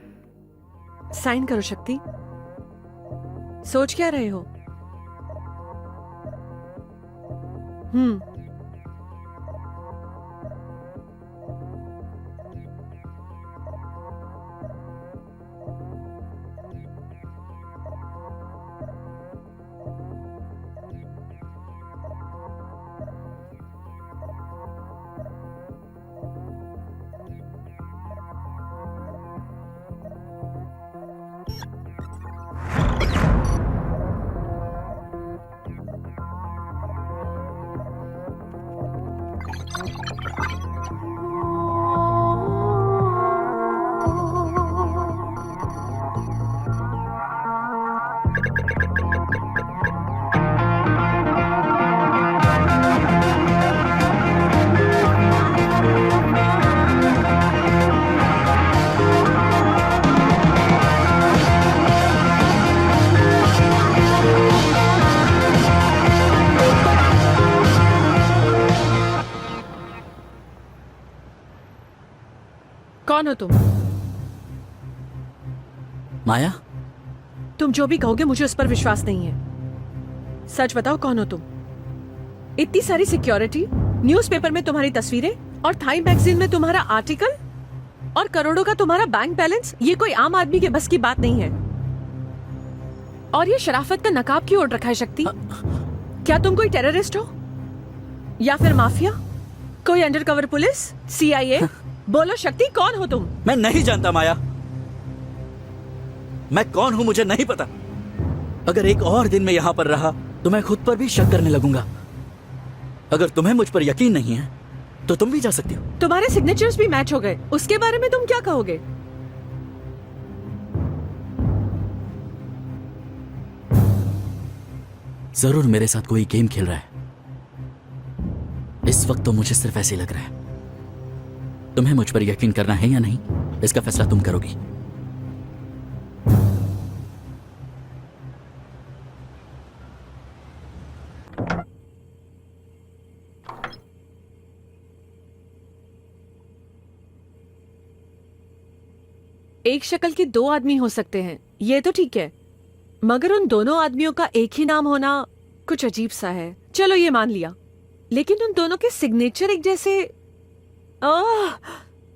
sign करो शक्ति। सोच क्या रहे हो? कौन हो तुम? माया, तुम जो भी कहोगे मुझे उस पर विश्वास नहीं है। सच बताओ, कौन हो तुम? इतनी सारी सिक्योरिटी, न्यूज़पेपर में तुम्हारी तस्वीरें और थाई मैगजीन में तुम्हारा आर्टिकल और करोड़ों का तुम्हारा बैंक बैलेंस, ये कोई आम आदमी के बस की बात नहीं है। और ये शराफत का नकाब क्यों ओढ़ रखा है शक्ति? क्या तुम कोई टेररिस्ट हो या फिर माफिया, कोई अंडरकवर पुलिस, CIA? बोलो शक्ति, कौन हो तुम? मैं नहीं जानता माया, मैं कौन हूं मुझे नहीं पता। अगर एक और दिन में यहां पर रहा तो मैं खुद पर भी शक करने लगूंगा। अगर तुम्हें मुझ पर यकीन नहीं है तो तुम भी जा सकती हो। तुम्हारे सिग्नेचर्स भी मैच हो गए, उसके बारे में तुम क्या कहोगे? जरूर मेरे साथ कोई गेम खेल रहा है। इस वक्त तो मुझे सिर्फ ऐसे लग रहा है। तुम्हें मुझ पर यकीन करना है या नहीं, इसका फैसला तुम करोगी। एक शक्ल के दो आदमी हो सकते हैं, ये तो ठीक है, मगर उन दोनों आदमियों का एक ही नाम होना कुछ अजीब सा है। चलो ये मान लिया, लेकिन उन दोनों के सिग्नेचर एक जैसे।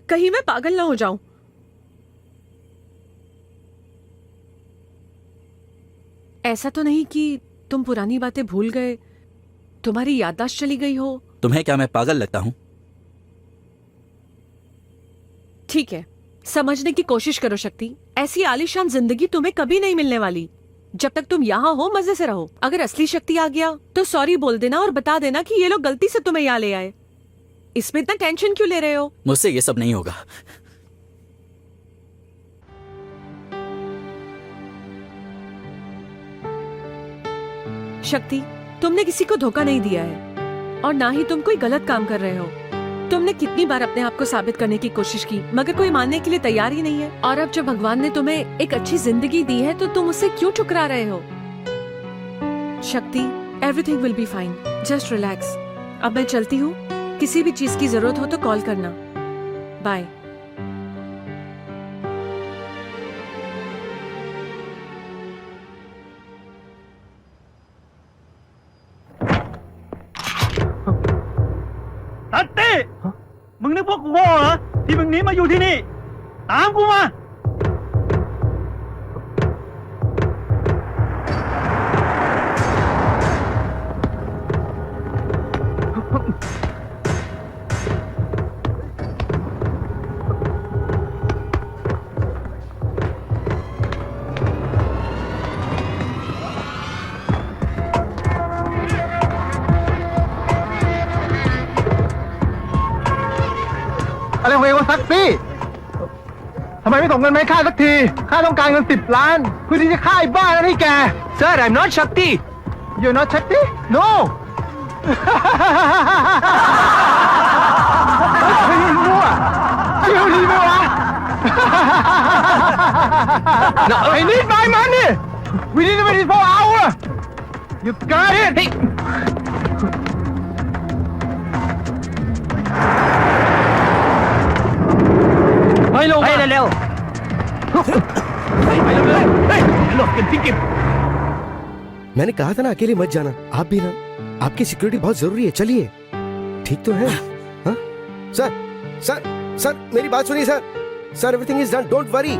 कहीं मैं पागल ना हो जाऊं। ऐसा तो नहीं कि तुम पुरानी बातें भूल गए, तुम्हारी याददाश्त चली गई हो? तुम्हें क्या मैं पागल लगता हूं? ठीक है, समझने की कोशिश करो शक्ति। ऐसी आलीशान जिंदगी तुम्हें कभी नहीं मिलने वाली। जब तक तुम यहाँ हो मजे से रहो। अगर असली शक्ति आ गया तो सॉरी बोल देना और बता देना कि ये लोग गलती से तुम्हें यहाँ ले आए। इसमें इतना टेंशन क्यों ले रहे हो? मुझसे ये सब नहीं होगा। शक्ति, तुमने किसी को धोखा नहीं दिया है और ना ही तुम कोई गलत काम कर रहे हो। तुमने कितनी बार अपने आप को साबित करने की कोशिश की, मगर कोई मानने के लिए तैयार ही नहीं है। और अब जब भगवान ने तुम्हें एक अच्छी जिंदगी दी है तो तुम उसे क्यों ठुकरा रहे हो? शक्ति, everything will be fine, just relax. अब मैं चलती हूँ, किसी भी चीज की जरूरत हो तो कॉल करना। बाय।มึงนึกพวกกูโง่เหรอที่มึงหนีมาอยู่ที่นี่ตามกูมา อะไรของเองวะซักซี่ทำไมไม่ส่งเงินมาให้ข้าสักทีข้าต้องการเงิน10 ล้านเพื่อที่จะฆ่าไอ้บ้านั่นให้แก Sir I'm not Shakti You're not Shakti No เฮ้ยมั่วเที่ยวดีไหมวะ No I need my money We need it 24 hours You got it Heyไปเร็วไปเร็วไปเร็วเฮ้ยหลบกันทิ้ง मैंने कहा था ना अकेले मत जाना। आप भी ना, आपकी सिक्योरिटी बहुत जरूरी है। चलिए, ठीक तो है? हाँ? सर सर सर मेरी बात सुनिए sir. Sir everything is done, don't worry.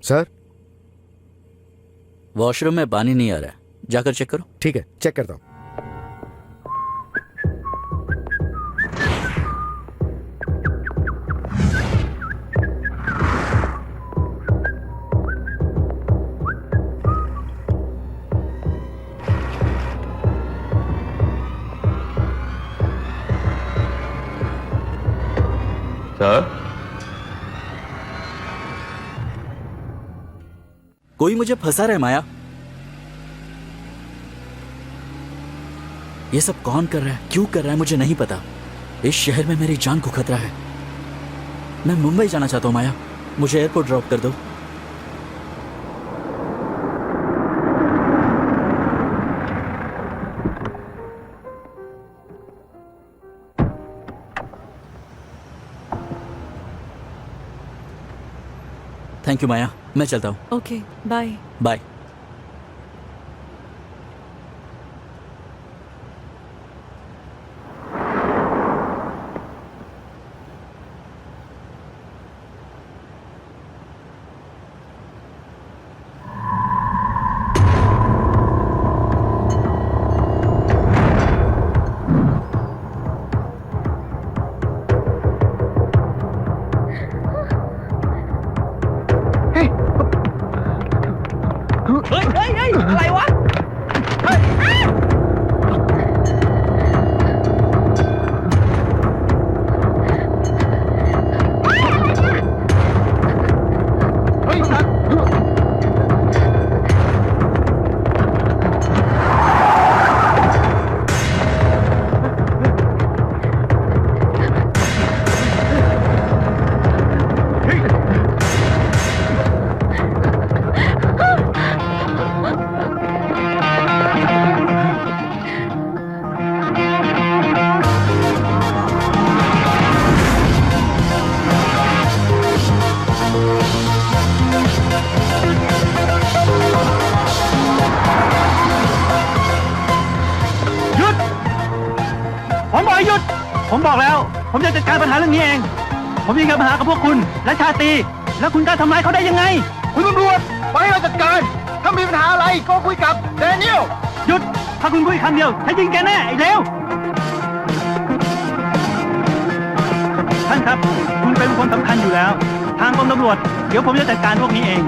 Sir washroom में पानी नहीं आ रहा है, जाकर चेक करो। ठीक है, चेक करता हूँ। सर कोई मुझे फंसा रहा है माया। ये सब कौन कर रहा है, क्यों कर रहा है, मुझे नहीं पता। इस शहर में मेरी जान को खतरा है। मैं मुंबई जाना चाहता हूं माया, मुझे एयरपोर्ट ड्रॉप कर दो। थैंक यू माया, मैं चलता हूं। Okay, bye. बाय।ผมบอกแล้วผมจะจัดการปัญหาเรื่องนี้เองผมมีปัญหากับพวกคุณและชาตรีแล้วคุณกล้าทำร้ายเขาได้ยังไงคุณตำรวจไปให้เราจัดการถ้ามีปัญหาอะไรก็คุยกับแดเนียลหยุดถ้าคุณพูดคำเดียวฉันยิงแกแน่ไอ้เลวท่านครับคุณเป็นคนสำคัญอยู่แล้วทางกรมตำรวจเดี๋ยวผมจะจัดการพวกนี้เอง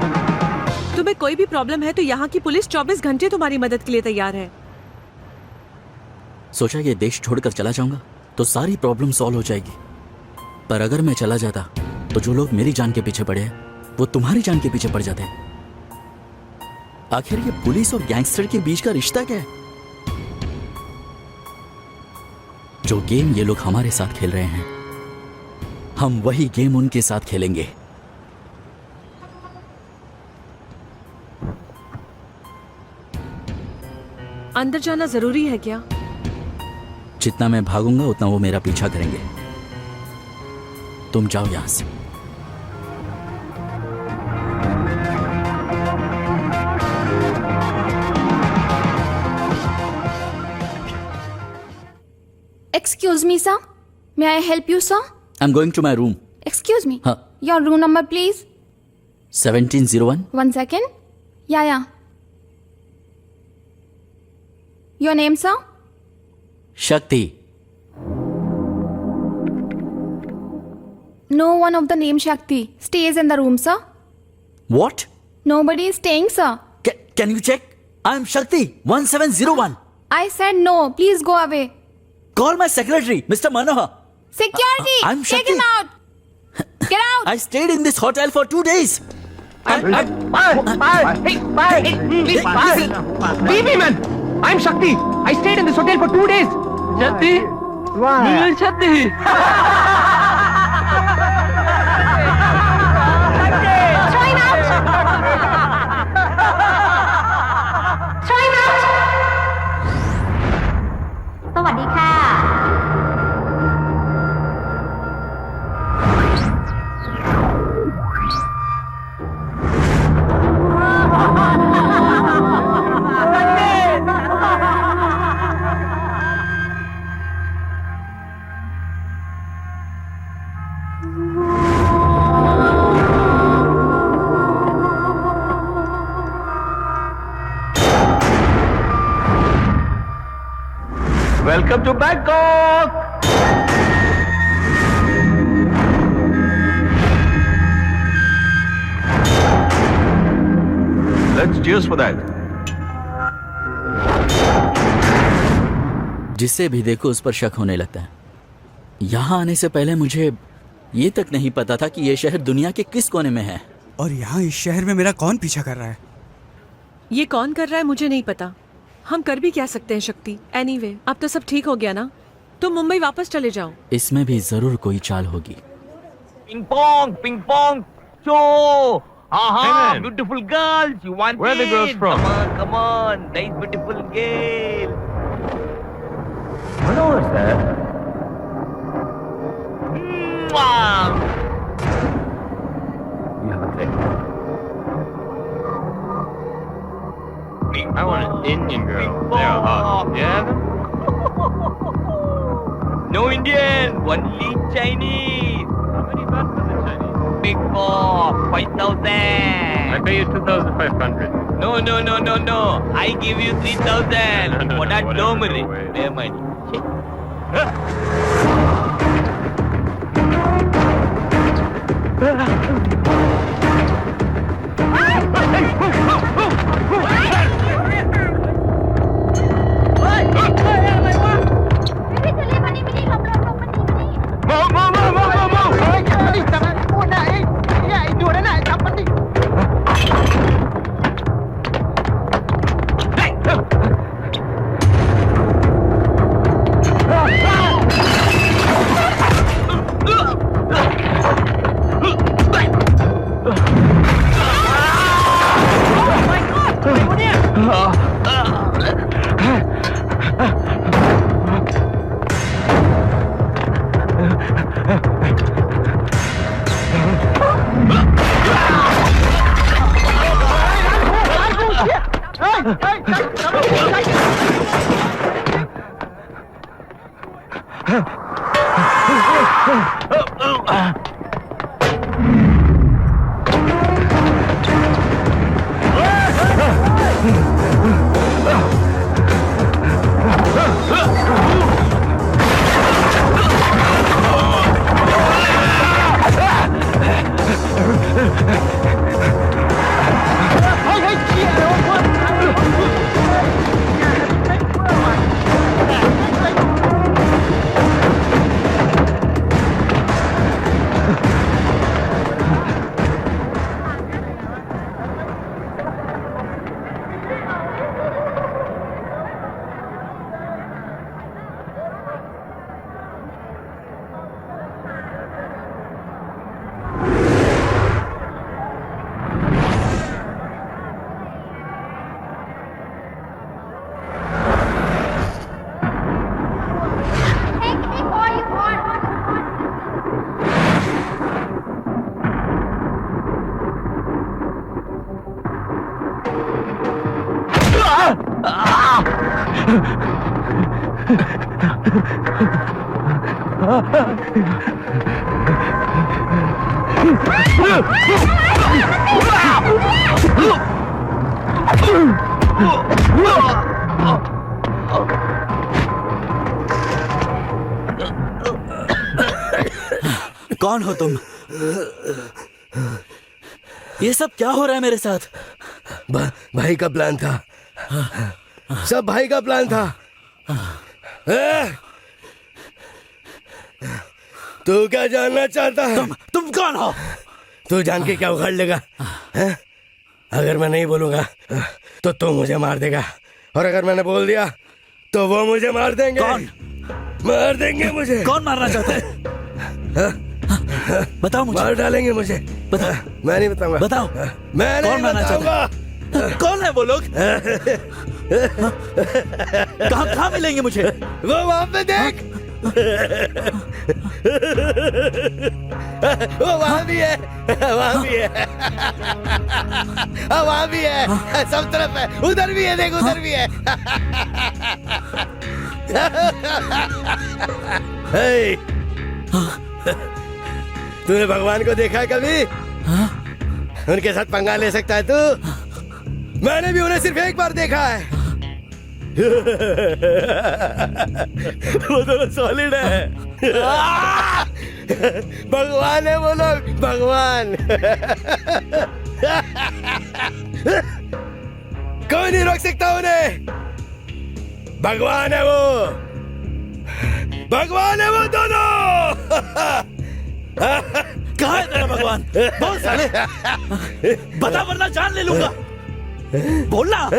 तुम्हें कोई भी प्रॉब्लम है तो यहाँ की पुलिस 24 घंटे तुम्हारी मदद के लिए तैयार है। सोचा ये देश छोड़कर चला जाऊंगा तो सारी प्रॉब्लम सॉल्व हो जाएगी, पर अगर मैं चला जाता तो जो लोग मेरी जान के पीछे पड़े हैं वो तुम्हारी जान के पीछे पड़ जाते हैं। आखिर ये पुलिस और गैंगस्टर के बीच का रिश्ता क्या है? जो गेम ये लोग हमारे साथ खेल रहे हैं हम वही गेम उनके साथ खेलेंगे। अंदर जाना जरूरी है क्या? जितना मैं भागूंगा उतना वो मेरा पीछा करेंगे। तुम जाओ यहां से। Excuse me, sir. May I help you, sir? I'm going to my room. Excuse me. हाँ. Your room number, please. 1701. 1 second. Yeah. Your name, sir? Shakti. No one of the name Shakti stays in the room, sir. What? Nobody is staying, sir. Can you check? I'm Shakti. 1701. I said no. Please go away. Call my secretary, Mr. Manohar. Security! I'm Take Shakti. him out! Get out! I stayed in this hotel for 2 days. Leave me, man! I'm Shakti. I stayed in this hotel for 2 days. Shakti? Why? Shakti. Try out! Try out! สวัสดีค่ะ Shakti! Welcome to Bangkok. Let's cheers for that. जिससे भी देखो उस पर शक होने लगता है। यहाँ आने से पहले मुझे ये तक नहीं पता था कि ये शहर दुनिया के किस कोने में है। और यहाँ इस शहर में मेरा कौन पीछा कर रहा है? ये कौन कर रहा है मुझे नहीं पता। हम कर भी क्या सकते हैं शक्ति। एनीवे, अब तो सब ठीक हो गया ना, तुम मुंबई वापस चले जाओ। इसमें भी जरूर कोई चाल होगी। Ping pong show. Beautiful girls, you want Where are the girls from? Come on, nice beautiful girl. What was that? You have a thing. I want an Indian girl. They are hot. Yeah? No Indian, only Chinese. How many bucks for the Chinese? Big four, 5,000. I pay you 2,500. No. I give you 3,000. What a domere. Pay money. कौन हो तुम? ये सब क्या हो रहा है मेरे साथ? भाई का प्लान था, सब भाई का प्लान था। तू क्या जानना चाहता है? तुम कौन हो? तू जान के क्या उखाड़ लेगा? अगर मैं नहीं बोलूंगा तो तू मुझे मार देगा, और अगर मैंने बोल दिया तो वो मुझे मार देंगे। कौन मार देंगे मुझे? कौन मारना चाहता है? बताओ मुझे। मार डालेंगे मुझे। बताओ। मैं नहीं बताऊंगा। बताओ। मैं नहीं बताऊंगा। कौन है वो लोग? कहाँ मिलेंगे मुझे? वो वहां पे देख, वो वहां भी है, वहां भी है, वहां भी है, सब तरफ है, उधर भी है, देख उधर भी है। तूने भगवान को देखा है कभी? उनके साथ पंगा ले सकता है तू? मैंने भी उन्हें सिर्फ एक बार देखा है। वो दोनों सॉलिड है। भगवान है वो लोग, भगवान। कोई नहीं रोक सकता उन्हें। भगवान है वो, भगवान है वो दोनों। कहाँ है तेरा भगवान? बोल साले, बता वरना जान ले लूंगा। बोलना,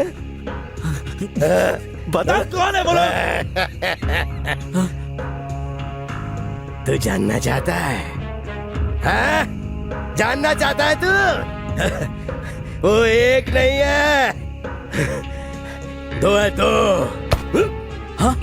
बता कौन है बोलो। तू जानना चाहता है? हाँ? जानना चाहता है तू? वो एक नहीं है, दो है दो। हाँ?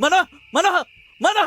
मना मना मना।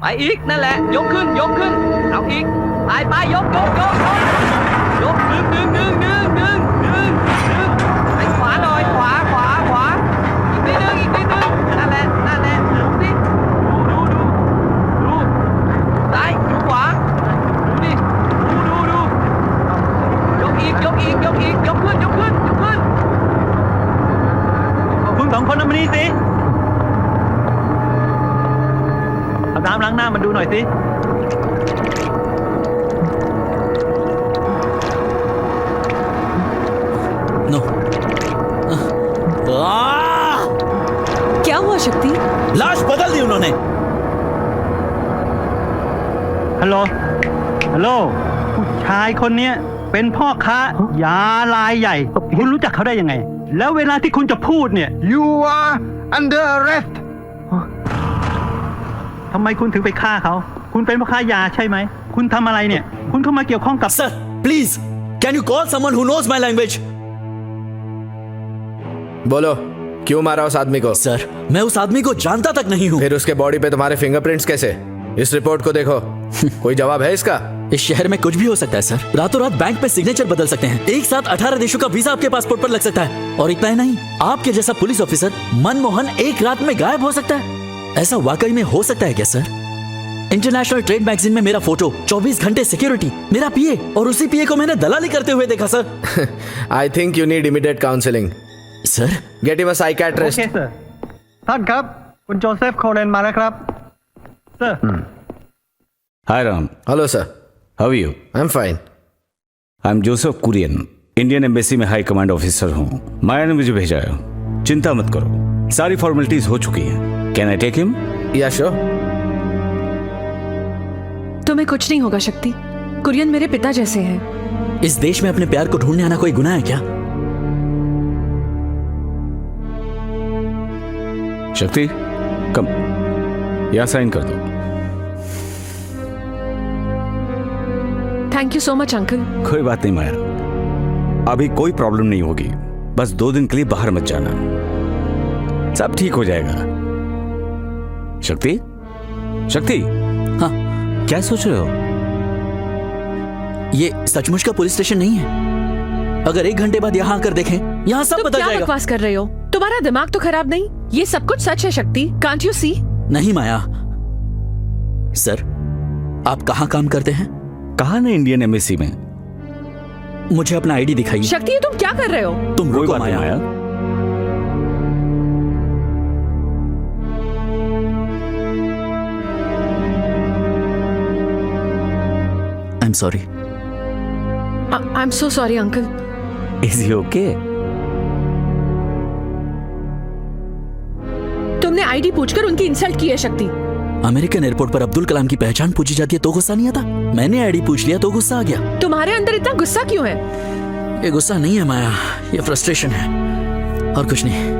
ไปอีกนั่นแหละยกขึ้นเอาอีกไปยกดึงไปขวาหน่อยขวาอีกนิดนึงนั่นแหละดูสิดูซ้ายดูขวาดูดิดูยกอีกยกขึ้นคุณสองคนมานี่สิเอาน้ำล้างหน้ามันดูหน่อยสิ नो। क्या हुआ शक्ति? लाश बदल दी उन्होंने। ฮัลโหลผู้ชายคนเนี้ยเป็นพ่อค้ายารายใหญ่ คุณรู้จักเขาได้ยังไง แล้วเวลาที่คุณจะพูดเนี่ย You are under arrest ทำไมคุณถึงไปฆ่าเขา คุณเป็นพ่อค้ายาใช่ไหม คุณทำอะไรเนี่ย คุณเข้ามาเกี่ยวข้องกับ Sir, please, can you call someone who knows my language? बोलो, क्यों मारा उस आदमी को? सर, मैं उस आदमी को जानता तक नहीं हूँ। फिर उसके बॉडी पे तुम्हारे फिंगरप्रिंट्स कैसे? इस रिपोर्ट को देखो। कोई जवाब है इसका? इस शहर में कुछ भी हो सकता है सर। रातों रात बैंक में सिग्नेचर बदल सकते हैं। एक साथ 18 देशों का वीजा आपके पासपोर्ट पर लग सकता है। और इतना ही नहीं, आपके जैसा पुलिस ऑफिसर मनमोहन एक रात में गायब हो सकता है। ऐसा वाकई में हो सकता है क्या सर? इंटरनेशनल ट्रेड मैगजीन में मेरा फोटो, 24 घंटे सिक्योरिटी, मेरा पीए, और उसी पीए को मैंने दलाली करते हुए देखा sir. I think you need immediate counselling. Sir, get him a psychiatrist. โอเค sir ท่านครับคุณโจเซฟโคเลนมาแล้วครับ sir hi Ram. Hello sir. How are you? I am fine. I am Joseph Kurian, Indian embassy में हाई कमांड ऑफिसर हूँ। माया ने मुझे भेजा है। चिंता मत करो, सारी फॉर्मेलिटीज हो चुकी हैं। Can I take him? या श्योर। तुम्हें कुछ नहीं होगा शक्ति। कुरियन मेरे पिता जैसे हैं। इस देश में अपने प्यार को ढूंढने आना कोई गुनाह है क्या? शक्ति, कम, यहाँ साइन कर दो। Thank you so much uncle. कोई बात नहीं माया, अभी कोई प्रॉब्लम नहीं होगी। बस 2 दिन के लिए बाहर मत जाना, सब ठीक हो जाएगा। शक्ति, हाँ, क्या सोच रहे हो? ये सचमुच का पुलिस स्टेशन नहीं है। अगर 1 घंटे बाद यहाँ आकर देखें, यहाँ सब बदल क्या जाएगा। बकवास कर रहे हो? तुम्हारा दिमाग तो खराब नहीं? ये सब कुछ सच है शक्ति। Can't you see? नहीं माया। सर, आप कहाँ काम करते हैं? कहा ना, इंडियन एम्बेसी में। मुझे अपना आईडी दिखाइए। शक्ति, ये तुम क्या कर रहे हो? तुम रुको Maya. I am sorry. I am so sorry uncle. Is he okay? तुमने आईडी पूछकर उनकी इंसल्ट की है शक्ति। अमेरिकन एयरपोर्ट पर अब्दुल कलाम की पहचान पूछी जाती है तो गुस्सा नहीं आता? मैंने आईडी पूछ लिया तो गुस्सा आ गया। तुम्हारे अंदर इतना गुस्सा क्यों है? ये गुस्सा नहीं है माया, ये फ्रस्ट्रेशन है और कुछ नहीं।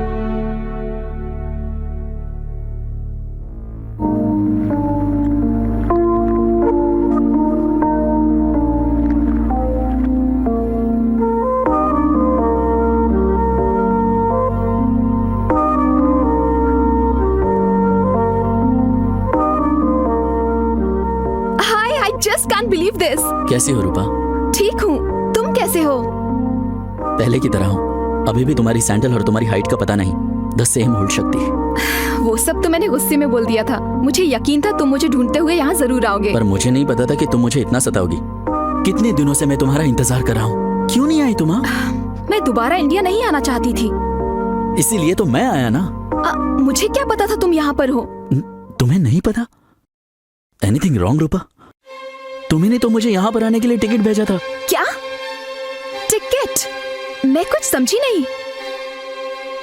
Hi, I just can't believe this. कैसी हो रूपा? ठीक हूँ, तुम कैसे हो? पहले की तरह हूँ। अभी भी तुम्हारी सैंडल और तुम्हारी हाइट का पता नहीं। द सेम होल्ड शक्ति। वो सब तो मैंने गुस्से में बोल दिया था। मुझे यकीन था तुम मुझे ढूंढते हुए यहाँ जरूर आओगे। पर मुझे नहीं पता था कि तुम मुझे इतना सताओगी। कितने दिनों से मैं तुम्हारा इंतजार कर रहा हूँ। क्यों नहीं आई तुम? मैं दोबारा इंडिया नहीं आना चाहती थी, इसीलिए तो मैं आया ना। मुझे क्या पता था तुम यहाँ पर हो। तुम्हें नहीं पता? एनीथिंग रॉन्ग रूपा? तुम्ही ने तो मुझे यहाँ पर आने के लिए टिकट भेजा था। क्या टिकट? मैं कुछ समझी नहीं।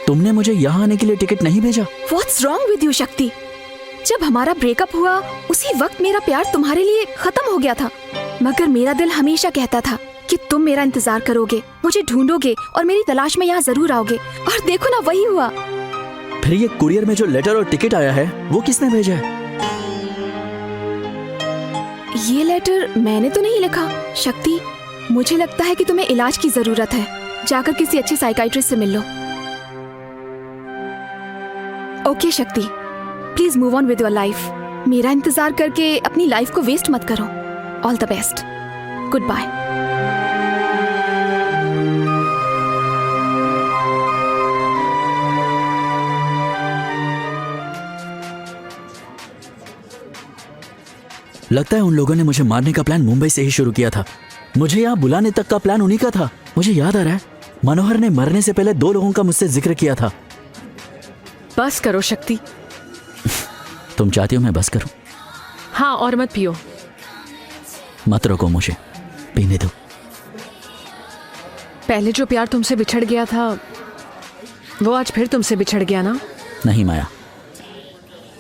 तुमने मुझे यहाँ आने के लिए टिकट नहीं भेजा। What's wrong with you, शक्ति? जब हमारा ब्रेकअप हुआ उसी वक्त मेरा प्यार तुम्हारे लिए खत्म हो गया था, मगर मेरा दिल हमेशा कहता था कि तुम मेरा इंतजार करोगे, मुझे ढूंढोगे और मेरी तलाश में यहाँ जरूर आओगे। और देखो ना, वही हुआ। फिर ये कुरियर में जो लेटर और टिकट आया है वो किसने भेजा है? ये लेटर मैंने तो नहीं लिखा। शक्ति, मुझे लगता है कि तुम्हें इलाज की जरूरत है। जाकर किसी अच्छे साइकाइट्रिस्ट से मिल लो। Okay Shakti, please move on with your life. मेरा इंतजार करके अपनी लाइफ को वेस्ट मत करो। All the best. Good bye. लगता है उन लोगों ने मुझे मारने का प्लान मुंबई से ही शुरू किया था। मुझे यहाँ बुलाने तक का प्लान उन्हीं का था। मुझे याद आ रहा है, मनोहर ने मरने से पहले 2 लोगों का मुझसे जिक्र किया था। बस करो शक्ति। तुम चाहती हो मैं बस करूं? हाँ, और मत पियो। मत रोको मुझे, पीने दो। पहले जो प्यार तुमसे बिछड़ गया था वो आज फिर तुमसे बिछड़ गया ना? नहीं माया,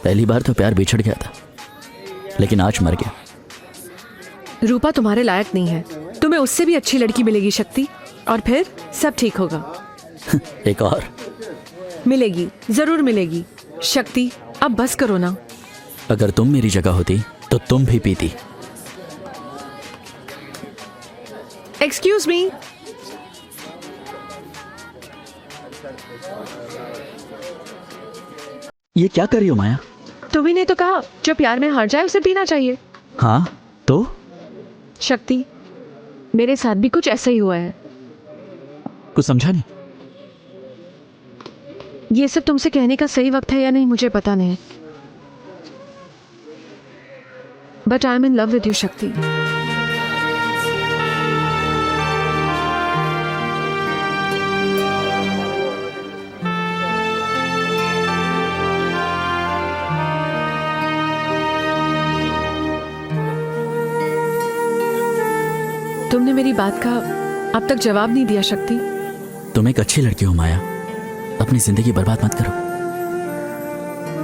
पहली बार तो प्यार बिछड़ गया था, लेकिन आज मर गया। रूपा तुम्हारे लायक नहीं है। तुम्हें उससे भी अच्छी लड़की मिलेगी शक्ति, और फिर सब ठीक होगा। एक और मिलेगी, जरूर मिलेगी। शक्ति, अब बस करो ना। अगर तुम मेरी जगह होती तो तुम भी पीती। Excuse me. ये क्या कर रही हो माया? तुम्ही ने तो कहा जो प्यार में हार जाए उसे पीना चाहिए। हाँ तो? शक्ति, मेरे साथ भी कुछ ऐसा ही हुआ है। कुछ समझा नहीं। ये सब तुमसे कहने का सही वक्त है या नहीं मुझे पता नहीं, but I am in love with you शक्ति। तुमने मेरी बात का अब तक जवाब नहीं दिया शक्ति। तुम एक अच्छी लड़की हो माया, अपनी जिंदगी बर्बाद मत करो।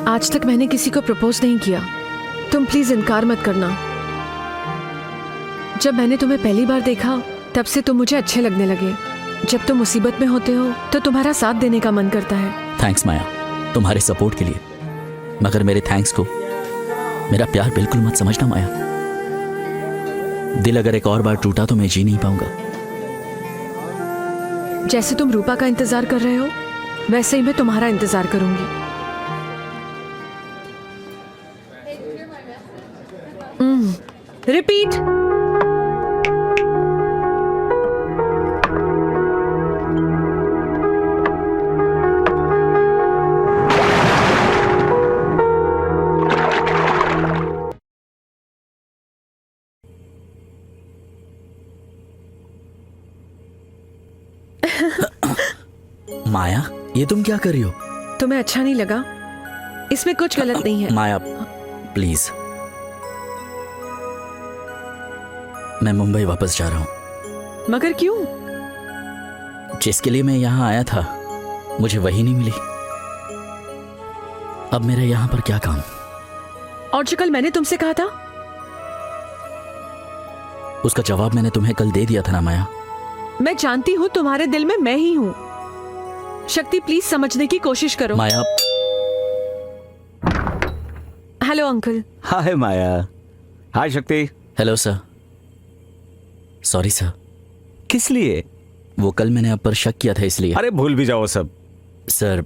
आज तक मैंने किसी को प्रपोज नहीं किया, तुम प्लीज इनकार मत करना। जब मैंने तुम्हें पहली बार देखा तब से तुम मुझे अच्छे लगने लगे। जब तुम मुसीबत में होते हो तो तुम्हारा साथ देने का मन करता है। थैंक्स माया, तुम्हारे सपोर्ट के लिए। मगर मेरे थैंक्स को मेरा प्यार बिल्कुल मत समझना माया। दिल अगर एक और बार टूटा तो मैं जी नहीं पाऊंगा। जैसे तुम रूपा का इंतजार कर रहे हो वैसे ही मैं तुम्हारा इंतजार करूंगी। रिपीट। माया, ये तुम क्या कर रही हो? तुम्हें अच्छा नहीं लगा? इसमें कुछ गलत नहीं है। माया प्लीज, मैं मुंबई वापस जा रहा हूँ। मगर क्यों? जिसके लिए मैं यहाँ आया था मुझे वही नहीं मिली। अब मेरा यहाँ पर क्या काम? और जो कल मैंने तुमसे कहा था, उसका जवाब मैंने तुम्हें कल दे दिया था ना माया। मैं जानती हूँ तुम्हारे दिल में मैं ही हूँ। शक्ति प्लीज समझने की कोशिश करो। माया। Hello uncle. हाय माया। हाय शक्ति। Hello sir. Sorry sir. किस लिए? वो कल मैंने आप पर शक किया था इसलिए। अरे भूल भी जाओ सब। सर,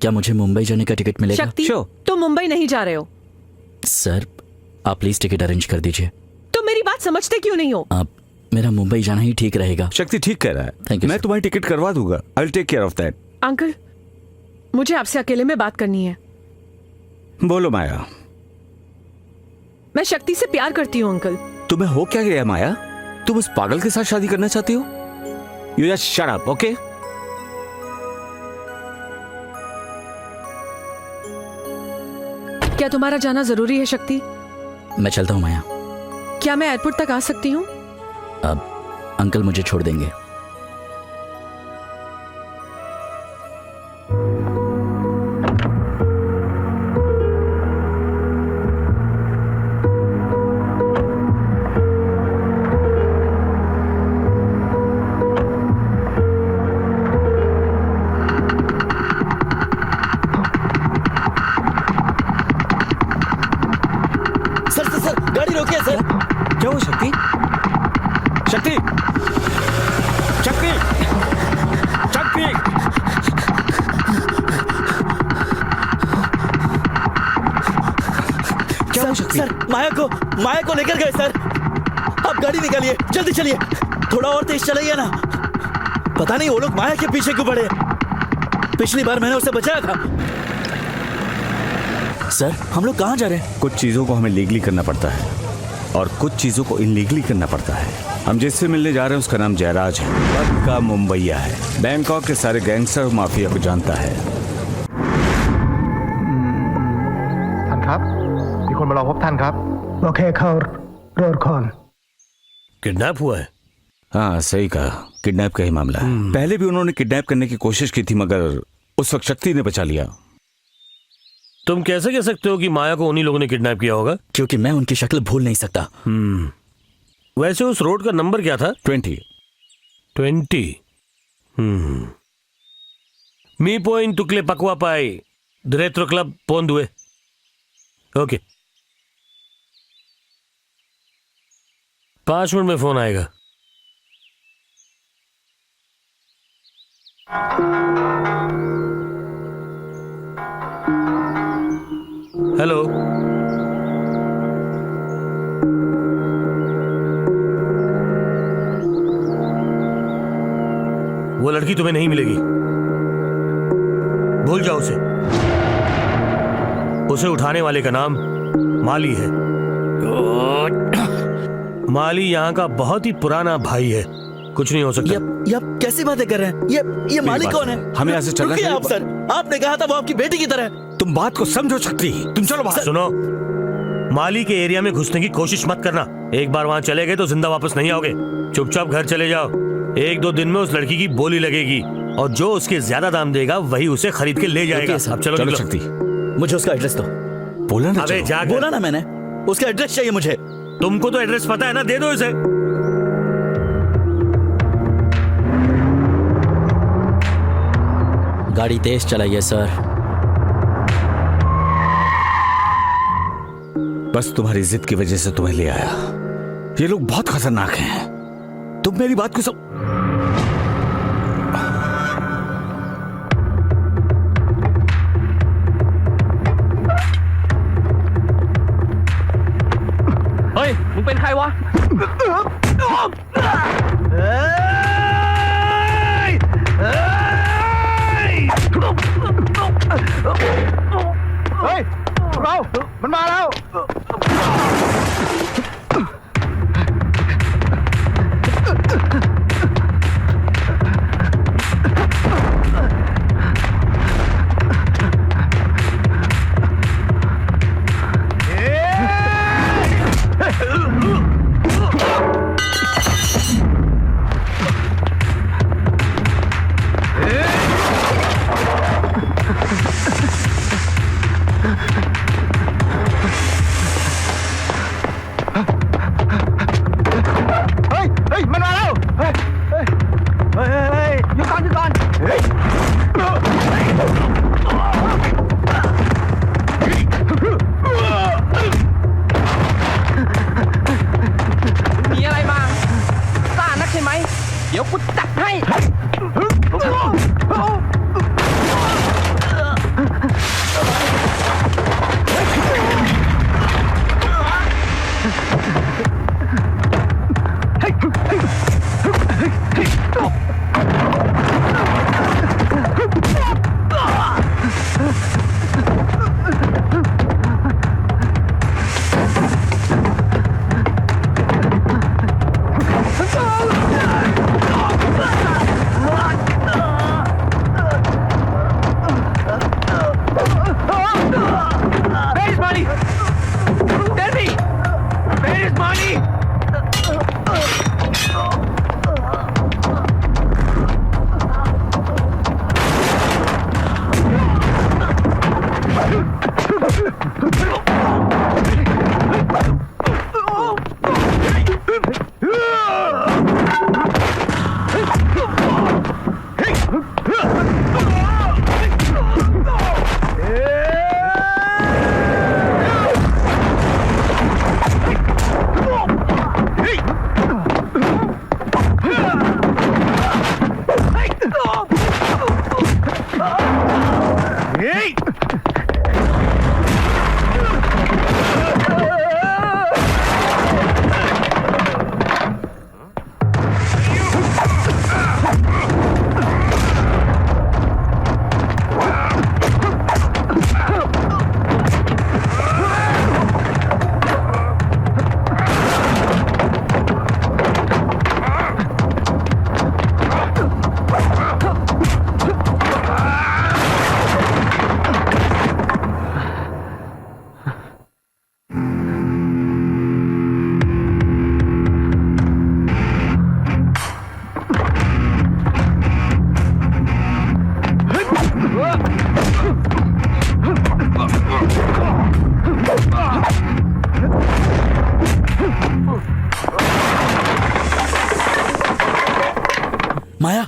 क्या मुझे मुंबई जाने का टिकट मिलेगा? शक्ति, तुम मुंबई नहीं जा रहे हो। सर, आप प्लीज टिकट अरेंज कर दीजिए। तुम मेरी बात समझते क्यों नहीं हो? आप, मेरा मुंबई जाना ही ठीक रहेगा। शक्ति ठीक कह रहा है। Thank you. मैं तुम्हारी टिकट करवा दूंगा। I will take care of that. Uncle, मुझे आपसे अकेले में बात करनी है। बोलो माया। मैं शक्ति से प्यार करती हूँ अंकल। तुम्हें हो क्या गया माया? तुम उस पागल के साथ शादी करना चाहती हो? You just shut up, okay? क्या तुम्हारा जाना जरूरी है शक्ति? मैं चलता हूँ माया। क्या मैं एयरपोर्ट तक आ सकती हूँ? अब अंकल मुझे छोड़ देंगे। गाड़ी रोकिए सर। क्या हुआ शक्ति? शक्ति, शक्ति, शक्ति। क्या हुआ शक्ति? सर, माया को लेकर गए सर। आप गाड़ी निकालिए, जल्दी चलिए। थोड़ा और तेज चलाइए ना। पता नहीं वो लोग माया के पीछे क्यों पड़े। पिछली बार मैंने उसे बचाया था। सर, हम लोग कहाँ जा रहे हैं? कुछ चीजों को हमें लीगली करना पड़ता है और कुछ चीजों को इनलीगली करना पड़ता है। हम जिससे मिलने जा रहे हैं उसका नाम जयराज है। पक्का मुंबईया है। बैंकॉक के सारे गैंगस्टर और माफिया को जानता है। ท่านครับมีคนมารอพบท่านครับโอเคเข้ารถก่อน किडनैप हुआ है? हाँ सही कहा, किडनैप का ही मामला है। पहले भी उन्होंने किडनैप करने की कोशिश की थी मगर उस वक्त शक्ति ने बचा लिया। तुम कैसे कह सकते हो कि माया को उन्हीं लोगों ने किडनैप किया होगा? क्योंकि मैं उनकी शक्ल भूल नहीं सकता। वैसे उस रोड का नंबर क्या था? 20। मी पॉइंट टुकले पकवा पाई रेट्रो क्लब पोंदुए। ओके, 5 मिनट में फोन आएगा। हेलो, वो लड़की तुम्हें नहीं मिलेगी। भूल जाओ उसे। उसे उठाने वाले का नाम माली है। माली यहाँ का बहुत ही पुराना भाई है। कुछ नहीं हो सकता। ये आप कैसी बातें कर रहे हैं? ये मालिक कौन है? हमें यहाँ से चलना रुकिए चाहिए। आप सर, आपने कहा था वो आपकी बेटी की तरह है। तुम बात को समझो शक्ति। तुम चलो बाहर। सुनो, माली के एरिया में घुसने की कोशिश मत करना। एक बार वहाँ चले गए तो जिंदा वापस नहीं आओगे। चुपचाप घर चले जाओ। 1-2 दिन में उस लड़की की बोली लगेगी और जो उसके ज्यादा दाम देगा वही उसे खरीद के ले जाएगा। अब चलो चलो निकलो। शक्ति, मुझे उसका एड्रेस दो। बोला ना। अबे जाकर। बोला ना मैंने, उसका एड्रेस चाहिए मुझे। तुमको तो एड्रेस पता है ना, दे दो इसे। गाड़ी तेज चलाइए सर। बस तुम्हारी जिद की वजह से तुम्हें ले आया। ये लोग बहुत खतरनाक हैं। तुम मेरी बात को सब। Ê,มึงเป็นใครวะ เฮ้ยเรามันมาแล้ว เ เฮ้ย เฮ้ย มันมาแล้ว เฮ้ย เฮ้ย เฮ้ย เฮ้ยหยุดก่อนหยุดก่อนเฮ้ย มีอะไรมาซ่านักใช่ไหม เดี๋ยวกูจัดให้ Where is money? Tell me! Where is money? माया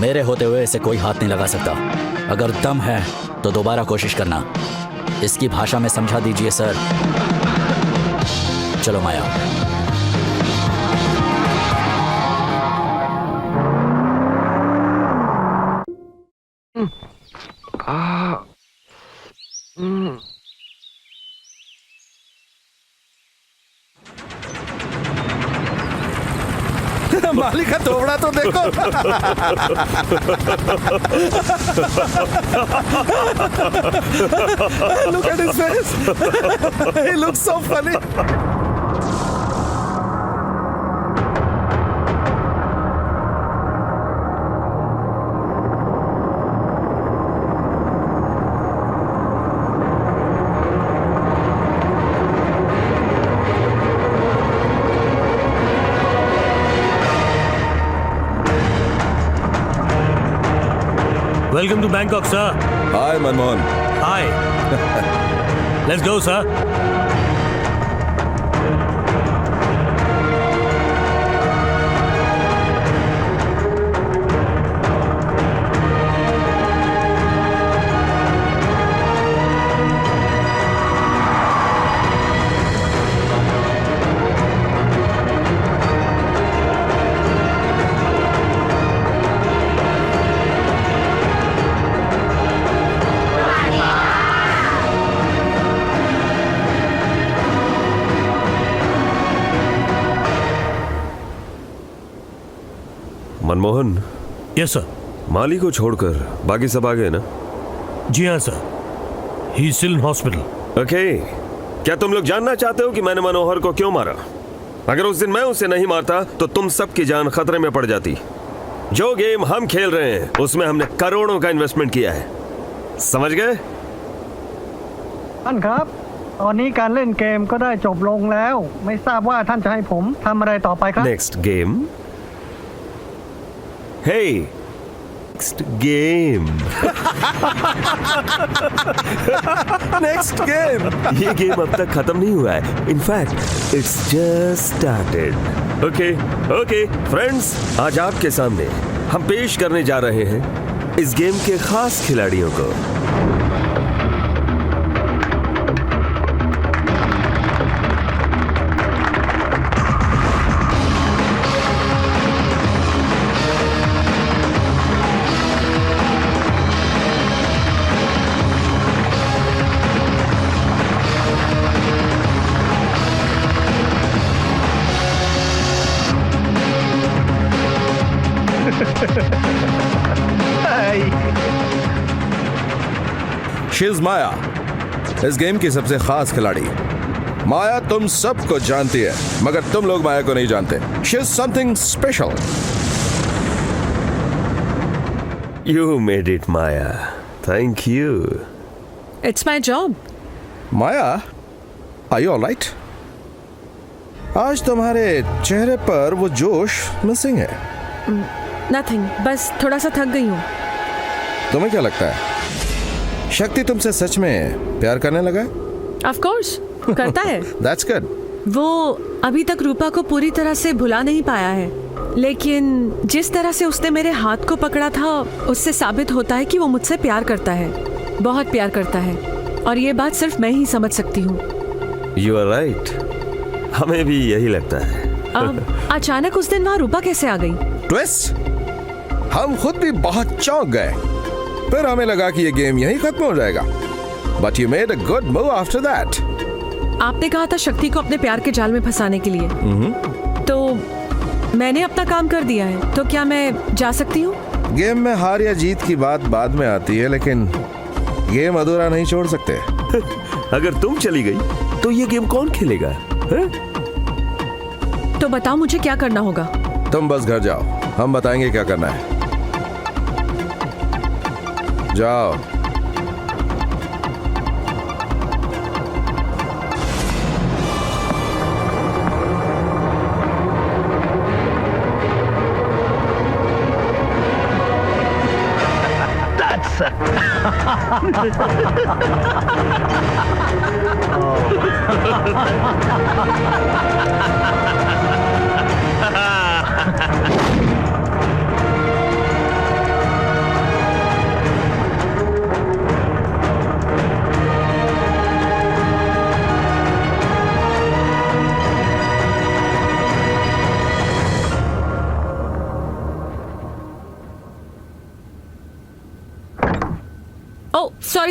मेरे होते हुए इसे कोई हाथ नहीं लगा सकता। अगर दम है तो दोबारा कोशिश करना। इसकी भाषा में समझा दीजिए सर। चलो माया। मालिक का थोबड़ा तो देखो। Look at his face. He looks so funny. Welcome to Bangkok, sir. Hi, Manmohan. Hi. Let's go, sir. Manmohan. Yes sir. माली को छोड़कर बाकी सब आ गए ना? जी हाँ sir, he is still in hospital. Okay, क्या तुम लोग जानना चाहते हो कि मैंने मनोहर को क्यों मारा? अगर उस दिन मैं उसे नहीं मारता तो तुम सबकी जान खतरे में पड़ जाती। जो गेम हम खेल रहे हैं उसमें हमने करोड़ों का इन्वेस्टमेंट किया है, समझ गए? ท่านครับ ตอนนี้การเล่นเกมก็ได้จบลงแล้ว ไม่ทราบว่าท่านจะให้ผมทำอะไรต่อไปครับ Next game. Hey, next game. Next game. ये गेम अब तक खत्म नहीं हुआ है. In fact, it's just started. Okay, friends, आज आपके सामने हम पेश करने जा रहे हैं इस गेम के खास खिलाड़ियों को। शीज माया, इस गेम की सबसे खास खिलाड़ी। माया तुम सबको जानती है, मगर तुम लोग माया को नहीं जानते। She is something special. You made it, Maya. Thank you. It's my job. Maya, are you all right? आज तुम्हारे चेहरे पर वो जोश मिसिंग है। Nothing. बस थोड़ा सा थक गई हूँ। तुम्हें क्या लगता है, शक्ति तुमसे सच में प्यार करने लगा? Of course, करता है। That's good. वो अभी तक रूपा को पूरी तरह से भुला नहीं पाया है, लेकिन जिस तरह से उसने मेरे हाथ को पकड़ा था उससे साबित होता है कि वो मुझसे प्यार करता है, बहुत प्यार करता है, और ये बात सिर्फ मैं ही समझ सकती हूँ। You are right. हमें भी यही लगता है। अब अचानक उस दिन वहाँ रूपा कैसे आ गई? ट्विस्ट, हम खुद भी बहुत चौंक गए। फिर हमें लगा कि ये गेम यहीं खत्म हो जाएगा। But you made a good move after that. आपने कहा था शक्ति को अपने प्यार के जाल में फंसाने के लिए। तो मैंने अपना काम कर दिया है, तो क्या मैं जा सकती हूँ? गेम में हार या जीत की बात बाद में आती है, लेकिन गेम अधूरा नहीं छोड़ सकते। अगर तुम चली गई तो ये गेम कौन खेलेगा? है? तो बताओ मुझे क्या करना होगा? तुम बस घर जाओ, हम बताएंगे क्या करना है। जाओ।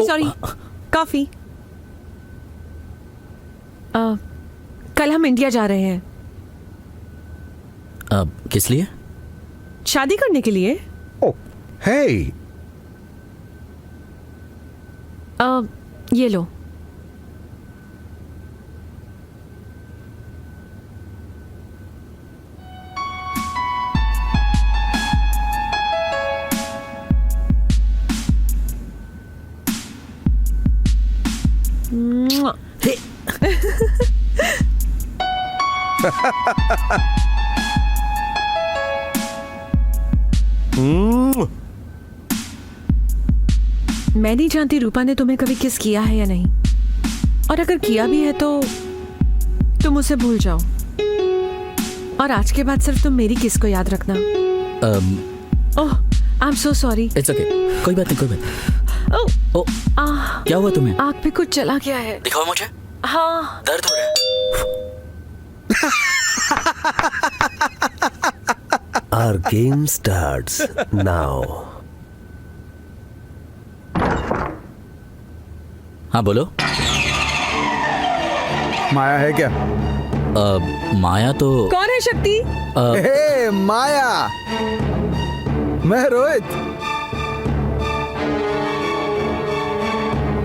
Sorry, coffee. कल हम इंडिया जा रहे हैं। किस लिए? शादी करने के लिए। हे, ये लो। मैं नहीं जानती रूपा ने तुम्हें कभी किस किया है या नहीं, और अगर किया भी है तो तुम उसे भूल जाओ, और आज के बाद सिर्फ तुम मेरी किस को याद रखना। Oh, I am so sorry. It's okay, कोई बात नहीं। ओह, क्या हुआ तुम्हें? आँख पे कुछ चला गया है। दिखाओ मुझे। हाँ, दर्द हो रहा है। Our game starts now. हाँ बोलो। माया है क्या? माया तो कौन है? शक्ति। हे माया, मैं रोहित।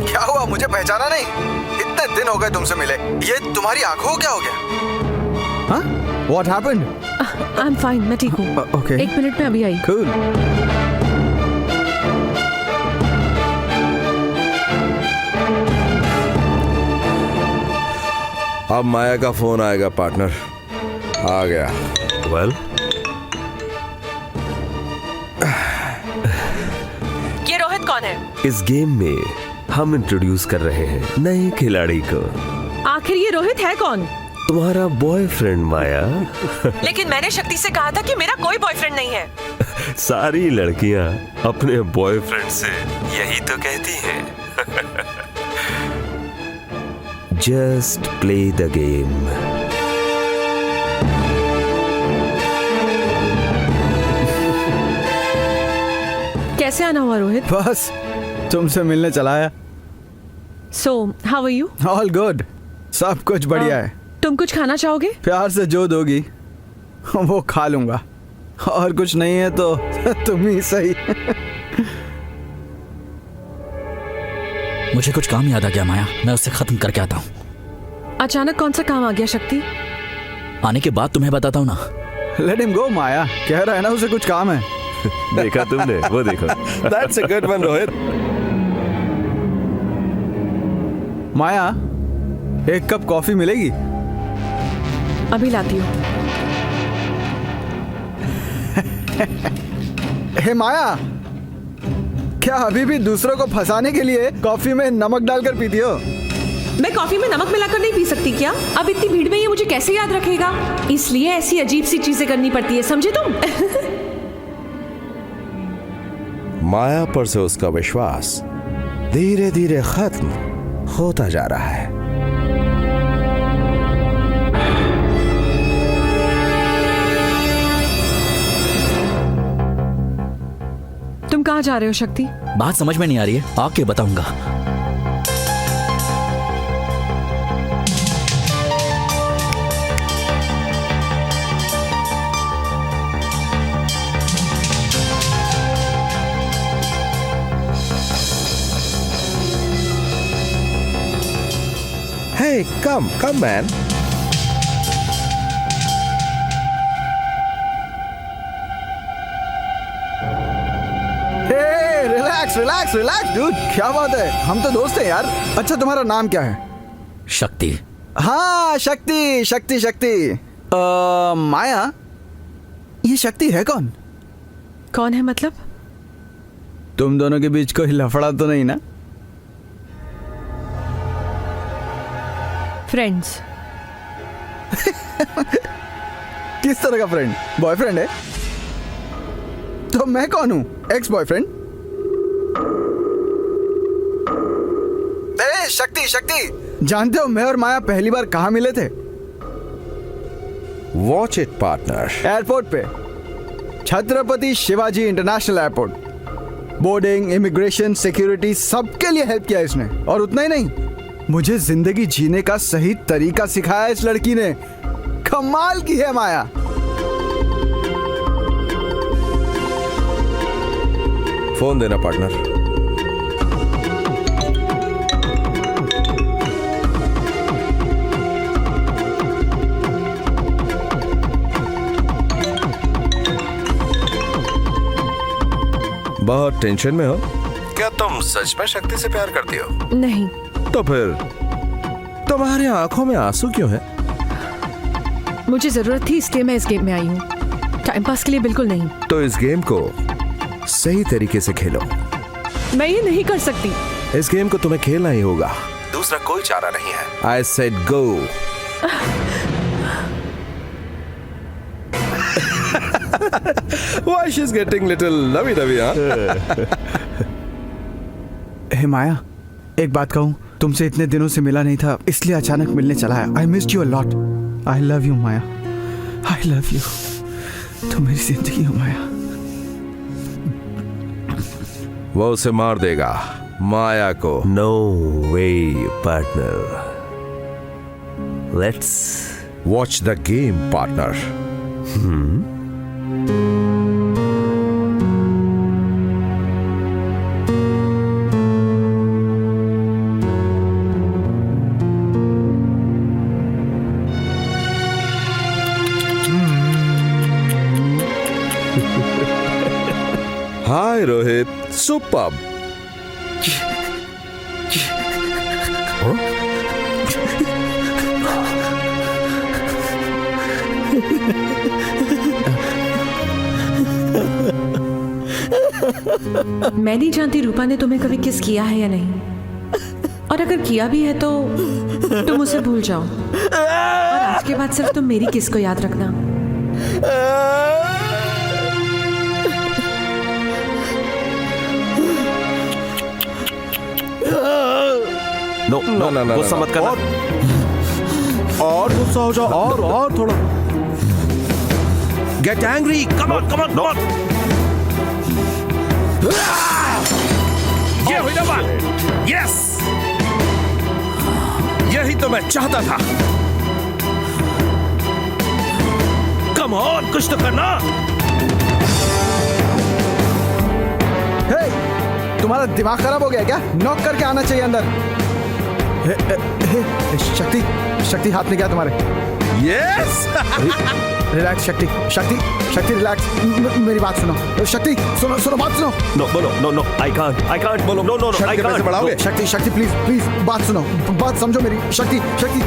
क्या हुआ, मुझे पहचाना नहीं? इतने दिन हो गए तुमसे मिले। ये तुम्हारी आंखों को क्या हो गया? हाँ? What happened? I'm fine, मैं ठीक हूँ। Okay. 1 मिनट में अभी आई। Cool. अब माया का फोन आएगा पार्टनर। आ गया। वेल ये रोहित कौन है? इस गेम में हम इंट्रोड्यूस कर रहे हैं नए खिलाड़ी को। आखिर ये रोहित है कौन? तुम्हारा बॉयफ्रेंड माया। लेकिन मैंने शक्ति से कहा था कि मेरा कोई बॉयफ्रेंड नहीं है। सारी लड़कियां अपने बॉयफ्रेंड से यही तो कहती हैं। Just play the game. कैसे आना हुआ रोहित? बस तुमसे मिलने चला आया। So, how are you? All good. सब कुछ बढ़िया है। तुम कुछ खाना चाहोगे? प्यार से जो दोगी वो खा लूंगा, और कुछ नहीं है तो तुम ही सही। मुझे कुछ काम याद आ गया माया, मैं उससे खत्म करके आता हूँ। अचानक कौन सा काम आ गया शक्ति? आने के बाद तुम्हें बताता हूँ ना। Let him go, माया। कह रहा है ना उसे कुछ काम है। देखा तुमने, वो देखो। That's a good one, Rohit. माया, एक कप कॉफी मिलेगी? अभी लाती हूँ। हे माया, क्या अभी भी दूसरों को फंसाने के लिए कॉफी में नमक डालकर पीती हो? मैं कॉफी में नमक मिलाकर नहीं पी सकती क्या? अब इतनी भीड़ में ये मुझे कैसे याद रखेगा? इसलिए ऐसी अजीब सी चीजें करनी पड़ती है, समझे तुम? माया पर से उसका विश्वास धीरे धीरे खत्म होता जा रहा है। तुम कहाँ जा रहे हो शक्ति? बात समझ में नहीं आ रही है, आके बताऊंगा। Hey, come man. Relax dude. क्या बात है, हम तो दोस्त हैं यार। अच्छा, तुम्हारा नाम क्या है? शक्ति। हाँ, शक्ति। माया, ये शक्ति है कौन? कौन है मतलब? तुम दोनों के बीच कोई लफड़ा तो नहीं ना? फ्रेंड्स। किस तरह का फ्रेंड? बॉयफ्रेंड है? तो मैं कौन हूँ? Ex boyfriend? शक्ति, जानते हो मैं और माया पहली बार कहाँ मिले थे? Watch it partner. एयरपोर्ट पे, Chhatrapati Shivaji international airport. Boarding, immigration, security, सबके लिए हेल्प किया इसने। और उतना ही नहीं, मुझे जिंदगी जीने का सही तरीका सिखाया इस लड़की ने। कमाल की है माया। फोन देना पार्टनर। बहुत टेंशन में हो क्या? तुम सच में शक्ति से प्यार करती हो? नहीं। तो फिर तुम्हारी आंखों में आंसू क्यों है? मुझे जरूरत थी इसलिए मैं इस गेम में आई हूँ, टाइम पास के लिए बिल्कुल नहीं। तो इस गेम को सही तरीके से खेलो। मैं ये नहीं कर सकती। इस गेम को तुम्हें खेलना ही होगा, दूसरा कोई चारा नहीं है। I said go. Why she's getting little lovey-dovey, huh? हे माया, एक बात कहूँ, तुमसे इतने दिनों से मिला नहीं था, इसलिए अचानक मिलने चला है। I missed you a lot. I love you Maya, I love you. तुम मेरी जिंदगी हो माया। वो उसे मार देगा, माया को। No way, partner. Let's watch the game, partner. Bye Rohit, superb. मैं नहीं जानती रूपा ने तुम्हें कभी किस किया है या नहीं, और अगर किया भी है तो तुम उसे भूल जाओ, और आज के बाद सिर्फ तुम मेरी किस को याद रखना। नो नो नो, गुस्सा मत करना। और गुस्सा हो जाओ, और थोड़ा। Get angry, come on come on come on. ये हुई ना बात। यस, यही तो मैं चाहता था। कम ऑन, कुछ तो करना। हे, तुम्हारा दिमाग खराब हो गया क्या? नॉक करके आना चाहिए अंदर। शक्ति, शक्ति हाथ में क्या तुम्हारे? यस। रिलैक्स शक्ति, शक्ति, शक्ति रिलैक्स। मेरी बात सुनो शक्ति, सुनो सुनो बात सुनो। नो बोलो, नो नो, आई कांट बोलो, no no no, I can't. बढ़ाओगे? शक्ति, शक्ति प्लीज प्लीज बात सुनो, बात समझो मेरी। शक्ति, शक्ति,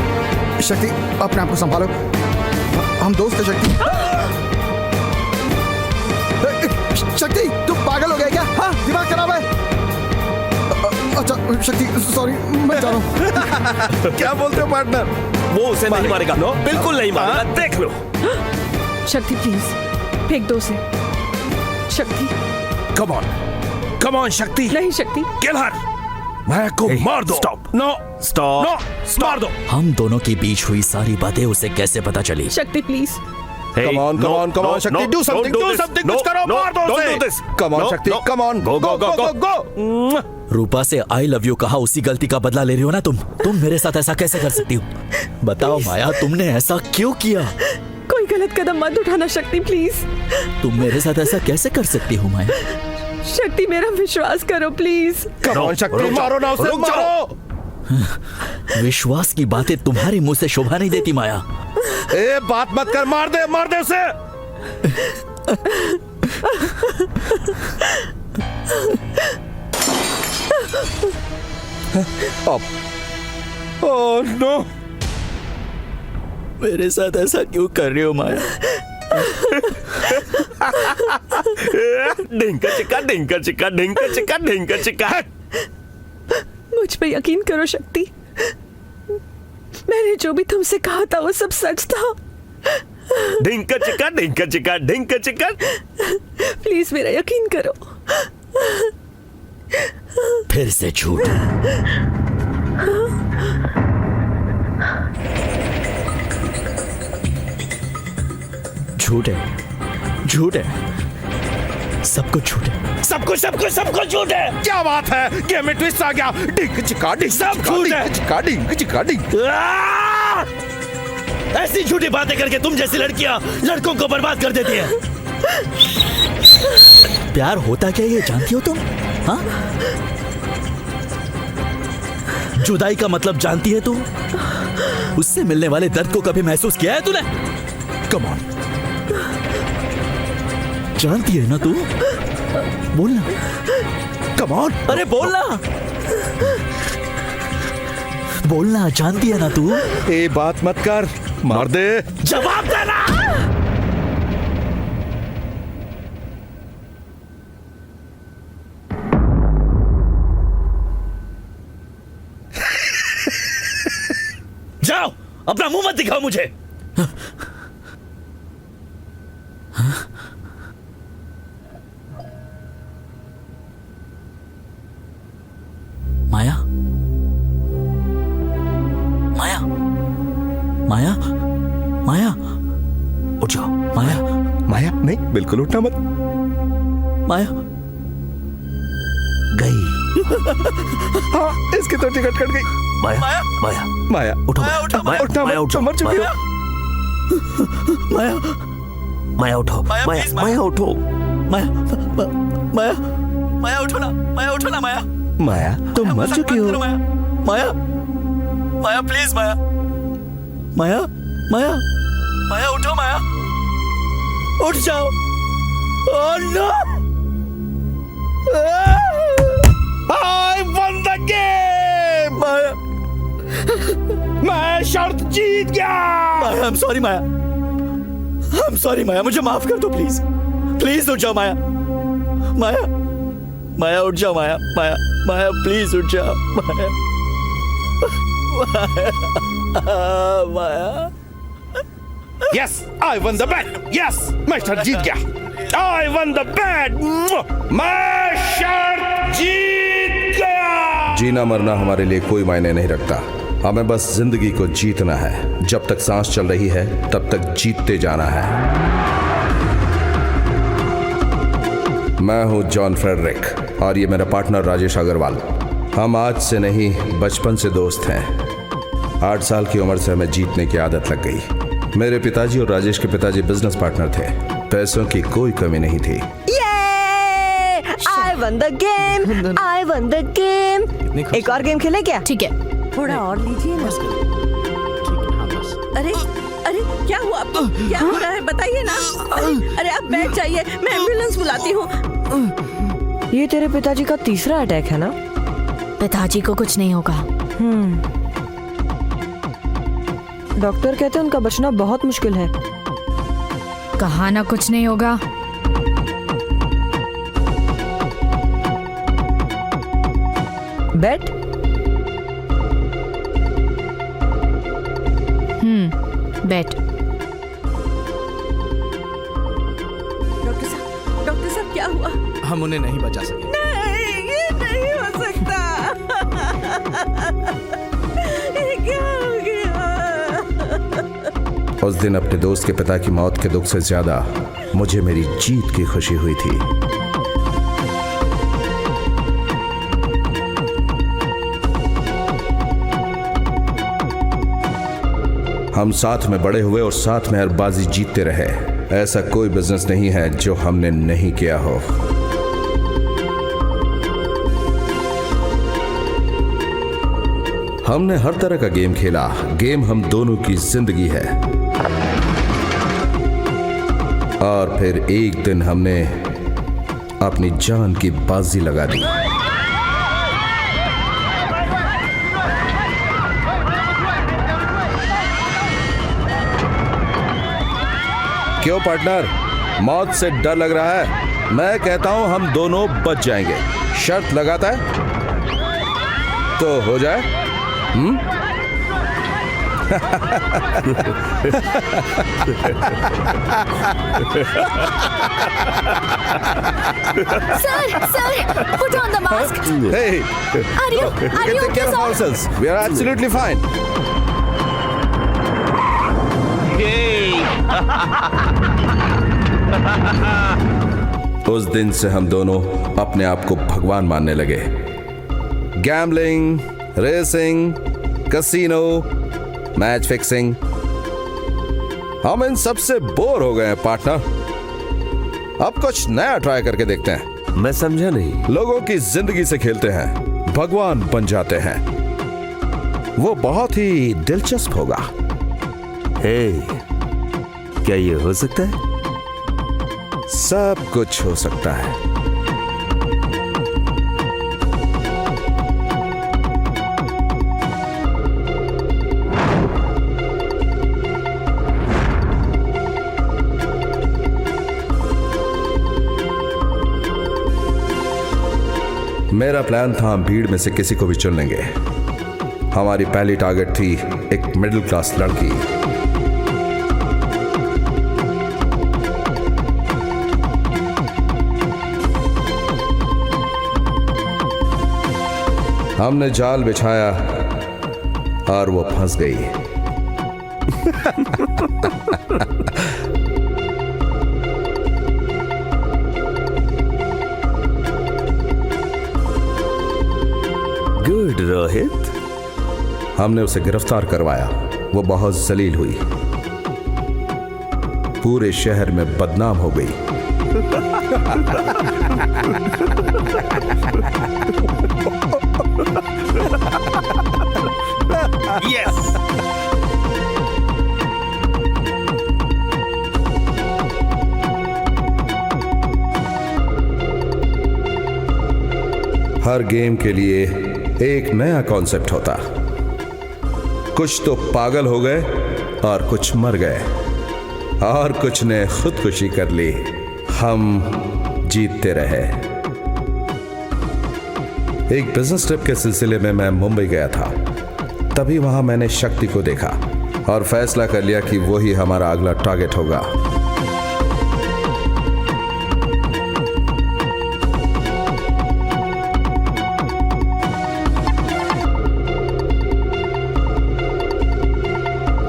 शक्ति अपने आप को संभालो, हम दोस्त हैं। शक्ति, शक्ति तुम पागल हो गए क्या? हाँ, दिमाग खराब है। अच्छा शक्ति, सॉरी, मैं जा रहा हूँ। क्या बोलते हो पार्टनर? वो उसे नहीं मारेगा, नो बिल्कुल नहीं मारेगा, देख लो। शक्ति प्लीज फेंक दो उसे। शक्ति, कम ऑन शक्ति। नहीं शक्ति, किल हर। माया को मार दो। स्टॉप, नो स्टॉप, नो, मार दो। हम दोनों के बीच हुई सारी बातें उसे कैसे पता चली? शक्ति please. Come on, come on, come on, Shakti, do something, do something, कुछ करो, मार दो उसे। Come on, Shakti, come on, go. रूपा से आई लव यू कहा, उसी गलती का बदला ले रही हो ना तुम मेरे साथ ऐसा कैसे कर सकती हो? बताओ माया, तुमने ऐसा क्यों किया? कोई गलत कदम मत उठाना शक्ति प्लीज। तुम मेरे साथ ऐसा कैसे कर सकती हो माया? शक्ति मेरा विश्वास करो प्लीज। Come on, Shakti, मारो ना उसे, मारो। विश्वास की बातें तुम्हारे मुंह से शोभा नहीं देती माया। ए, बात मत कर, मार दे उसे। अब, ओह नो, मेरे साथ ऐसा क्यों कर रही हो माया? ढिंका चिक्का, ढिंका चिक्का, ढिंका चिक्का, ढिंका चिक्का। मुझ पे यकीन करो शक्ति, मैंने जो भी तुमसे कहा था वो सब सच था। ढिंका चिक्का, ढिंका चिक्का, ढिंका चिक्का। प्लीज मेरा यकीन करो। फिर से झूठ। झूठ है, झूठ है, सब कुछ झूठ है, सब कुछ झूठ है। क्या बात है? गेम में ट्विस्ट आ गया। डिंक चिका, डिंक सब झूठ है। डिंक चिका, डिंक। ऐसी झूठी बातें करके तुम जैसी लड़कियां लड़कों को बर्बाद कर देती हैं। प्यार होता क्या ये जानती हो तुम? हाँ, जुदाई का मतलब जानती है तू? उससे मिलने वाले दर्द को कभी महसूस किया है तूने? कम ऑन, जानती है ना तू? बोलना, कम ऑन, अरे बोलना, बोलना, जानती है ना तू? ए, बात मत कर, मार दे। जवाब देना। जाओ, अपना मुंह मत दिखाओ मुझे। माया, माया, माया, माया, उठ जाओ। माया, माया, नहीं, बिल्कुल उठना मत। माया गई। हाँ, इसकी तो टिकट कट गई। माया, माया, माया, उठो, उठना माया, मत, उठो, मर चुकी हो। माया, माया उठो, माया, माया उठो, माया, माया, माया उठो ना, माया उठो ना, माया, माया, तुम मर चुकी हो। माया, माया प्लीज, माया, माया, माया, माया उठो, माया, उठ जाओ। Oh no, I won the game! Maya, मैं शर्त जीत गया। माया, I'm sorry Maya, I'm sorry माया, मुझे माफ कर दो प्लीज, प्लीज उठ जाओ माया, माया, माया उठ जाओ माया, माया, माया प्लीज उठ जाओ माया, माया, माया। Yes, I won the bet. Yes, मैं शर्त जीत गया। I won the bet. मैं शर्त जीत गया। जीना मरना हमारे लिए कोई मायने नहीं रखता, हमें बस जिंदगी को जीतना है। जब तक सांस चल रही है तब तक जीतते जाना है। मैं हूं जॉन फ्रेडरिक और ये मेरा पार्टनर राजेश अग्रवाल। हम आज से नहीं बचपन से दोस्त हैं। 8 साल की उम्र से हमें जीतने की आदत लग गई। मेरे पिताजी और राजेश के पिताजी बिजनेस पार्टनर थे, पैसों की कोई कमी नहीं थी। I won the game, I won the game। एक और गेम खेले क्या? ठीक है, थोड़ा और लीजिए ना। अरे अरे क्या हुआ, क्या हो रहा है बताइए ना। अरे आप बैठ जाइए, मैं एम्बुलेंस बुलाती हूँ। ये तेरे पिताजी का तीसरा अटैक है ना? पिताजी को कुछ नहीं होगा। डॉक्टर कहते हैं उनका बचना बहुत मुश्किल है। कहा ना कुछ नहीं होगा। बेट? बेट। डॉक्टर साहब क्या हुआ? हम उन्हें नहीं बचा सके। नहीं, ये नहीं हो सकता। ये क्या हो गया? उस दिन अपने दोस्त के पिता की मौत के दुख से ज्यादा मुझे मेरी जीत की खुशी हुई थी। हम साथ में बड़े हुए और साथ में हर बाजी जीतते रहे। ऐसा कोई बिजनेस नहीं है जो हमने नहीं किया हो। हमने हर तरह का गेम खेला। गेम हम दोनों की जिंदगी है। और फिर एक दिन हमने अपनी जान की बाजी लगा दी। क्यों पार्टनर, मौत से डर लग रहा है? मैं कहता हूं हम दोनों बच जाएंगे। शर्त लगाता है तो हो जाए। Sir, put on the mask. Hey, Are you take care of ourselves. We are absolutely fine. उस दिन से हम दोनों अपने आप को भगवान मानने लगे। Gambling, racing, casino, match fixing, हम इन सब से बोर हो गए हैं पार्टनर। अब कुछ नया ट्राई करके देखते हैं। मैं समझा नहीं। लोगों की जिंदगी से खेलते हैं, भगवान बन जाते हैं। वो बहुत ही दिलचस्प होगा। हे, क्या ये हो सकता है? सब कुछ हो सकता है। मेरा प्लान था हम भीड़ में से किसी को भी चुन लेंगे। हमारी पहली टारगेट थी एक मिडिल क्लास लड़की। हमने जाल बिछाया और वो फंस गई। गुड रोहित। हमने उसे गिरफ्तार करवाया। वो बहुत जलील हुई, पूरे शहर में बदनाम हो गई। Yes! हर गेम के लिए एक नया कॉन्सेप्ट होता। कुछ तो पागल हो गए और कुछ मर गए और कुछ ने खुदकुशी कर ली। हम जीतते रहे। एक बिजनेस ट्रिप के सिलसिले में मैं मुंबई गया था। तभी वहां मैंने शक्ति को देखा और फैसला कर लिया कि वही हमारा अगला टारगेट होगा।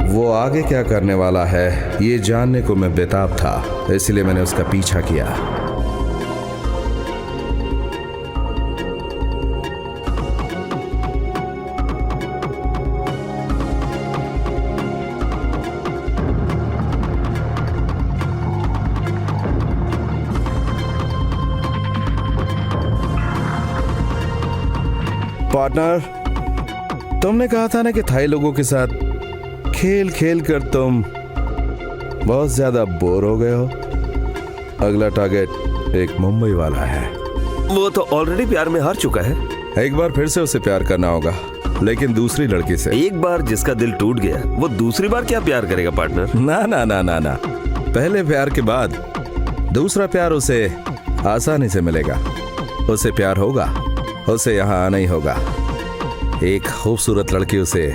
वो आगे क्या करने वाला है ये जानने को मैं बेताब था, इसलिए मैंने उसका पीछा किया। पार्टनर, तुमने कहा था ना कि थाई लोगों के साथ खेल खेल कर तुम बहुत ज्यादा बोर हो गए हो। अगला टारगेट एक मुंबई वाला है। वो तो ऑलरेडी प्यार में हार चुका है। एक बार फिर से उसे प्यार करना होगा, लेकिन दूसरी लड़की से। एक बार जिसका दिल टूट गया वो दूसरी बार क्या प्यार करेगा पार्टनर? ना ना ना ना ना, पहले प्यार के बाद दूसरा प्यार उसे आसानी से मिलेगा। उसे प्यार होगा, उसे यहाँ आना ही होगा। एक खूबसूरत लड़की उसे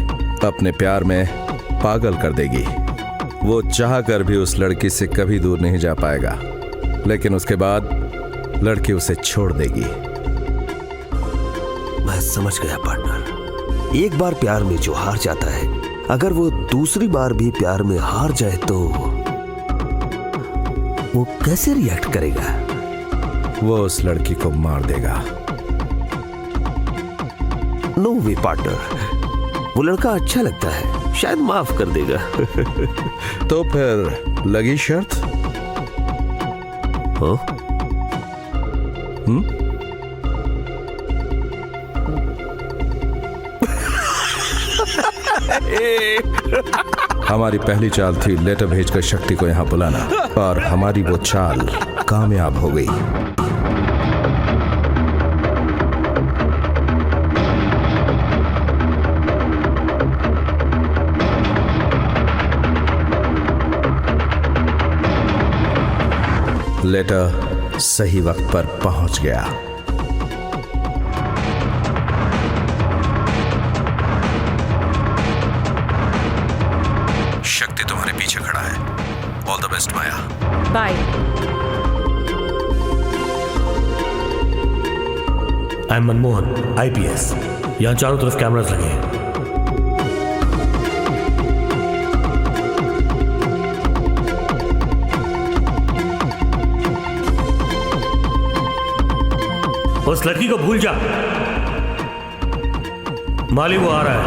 अपने प्यार में पागल कर देगी। वो चाह कर भी उस लड़की से कभी दूर नहीं जा पाएगा, लेकिन उसके बाद लड़की उसे छोड़ देगी। मैं समझ गया पार्टनर। एक बार प्यार में जो हार जाता है, अगर वो दूसरी बार भी प्यार में हार जाए तो वो कैसे रिएक्ट करेगा? वो उस लड़की को मार देगा। नो वे पार्टनर, वो लड़का अच्छा लगता है, शायद माफ कर देगा। तो फिर लगी शर्त? हाँ? हमारी पहली चाल थी लेटर भेजकर शक्ति को यहाँ बुलाना, और हमारी वो चाल कामयाब हो गई। लेटर सही वक्त पर पहुंच गया। शक्ति तुम्हारे पीछे खड़ा है। All the best Maya. Bye. I am Manmohan, IPS. यहां चारों तरफ कैमरास लगे हैं। उस लड़की को भूल जा, माली वो आ रहा है।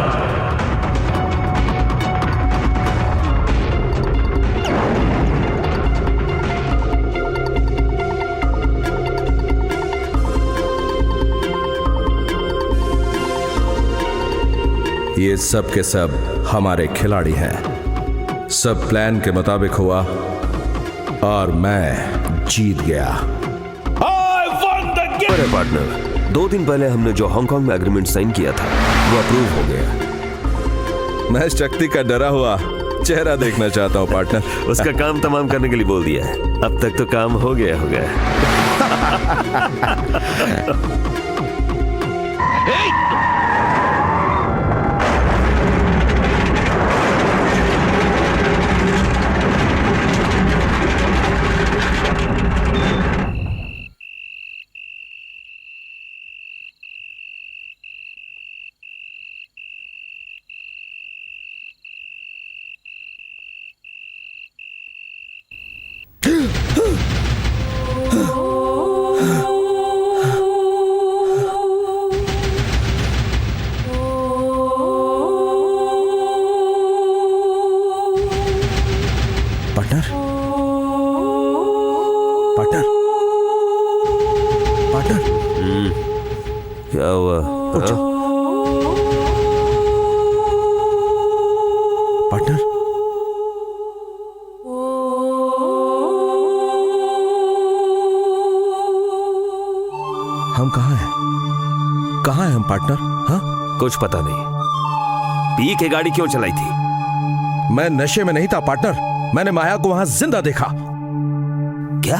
ये सब के सब हमारे खिलाड़ी हैं। सब प्लान के मुताबिक हुआ और मैं जीत गया। अरे पार्टनर, 2 दिन पहले हमने जो हांगकांग में एग्रीमेंट साइन किया था वो अप्रूव हो गया। मैं शक्ति का डरा हुआ चेहरा देखना चाहता हूँ पार्टनर। उसका काम तमाम करने के लिए बोल दिया है। अब तक तो काम हो गया होगा। क्या हुआ? पार्टनर, हम कहाँ हैं? पार्टनर? हाँ, कुछ पता नहीं। पी के गाड़ी क्यों चलाई थी? मैं नशे में नहीं था पार्टनर। मैंने माया को वहां जिंदा देखा। क्या?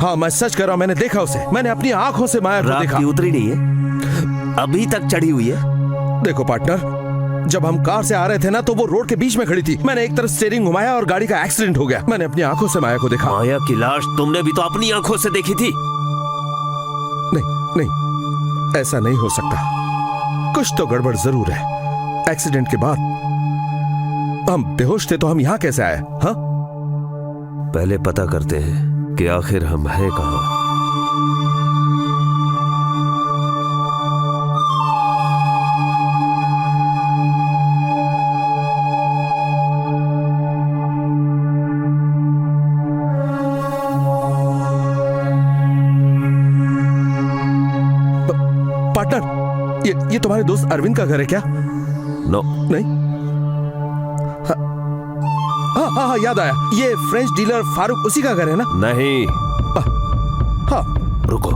हाँ, मैं सच कर रहा हूं, मैंने देखा उसे। मैंने अपनी आंखों से माया को देखा। रात की उतरी नहीं है, अभी तक चढ़ी हुई है। देखो पार्टनर, जब हम कार से आ रहे थे ना, तो वो रोड के बीच में खड़ी थी। मैंने एक तरफ स्टीयरिंग घुमाया और गाड़ी का एक्सीडेंट हो गया। मैंने अपनी आंखों से माया को देखा। माया की लाश तुमने भी तो अपनी आंखों से देखी थी। नहीं, ऐसा नहीं हो सकता। कुछ तो गड़बड़ जरूर है। एक्सीडेंट के बाद हम बेहोश थे, तो हम यहां कैसे आए? हाँ, पहले पता करते हैं कि आखिर हम हैं कहां। पार्टनर, ये तुम्हारे दोस्त अरविंद का घर है क्या? नो। नहीं? हाँ, याद आया। ये फ्रेंच डीलर फारूक, उसी का घर है ना? नहीं। हाँ, रुको।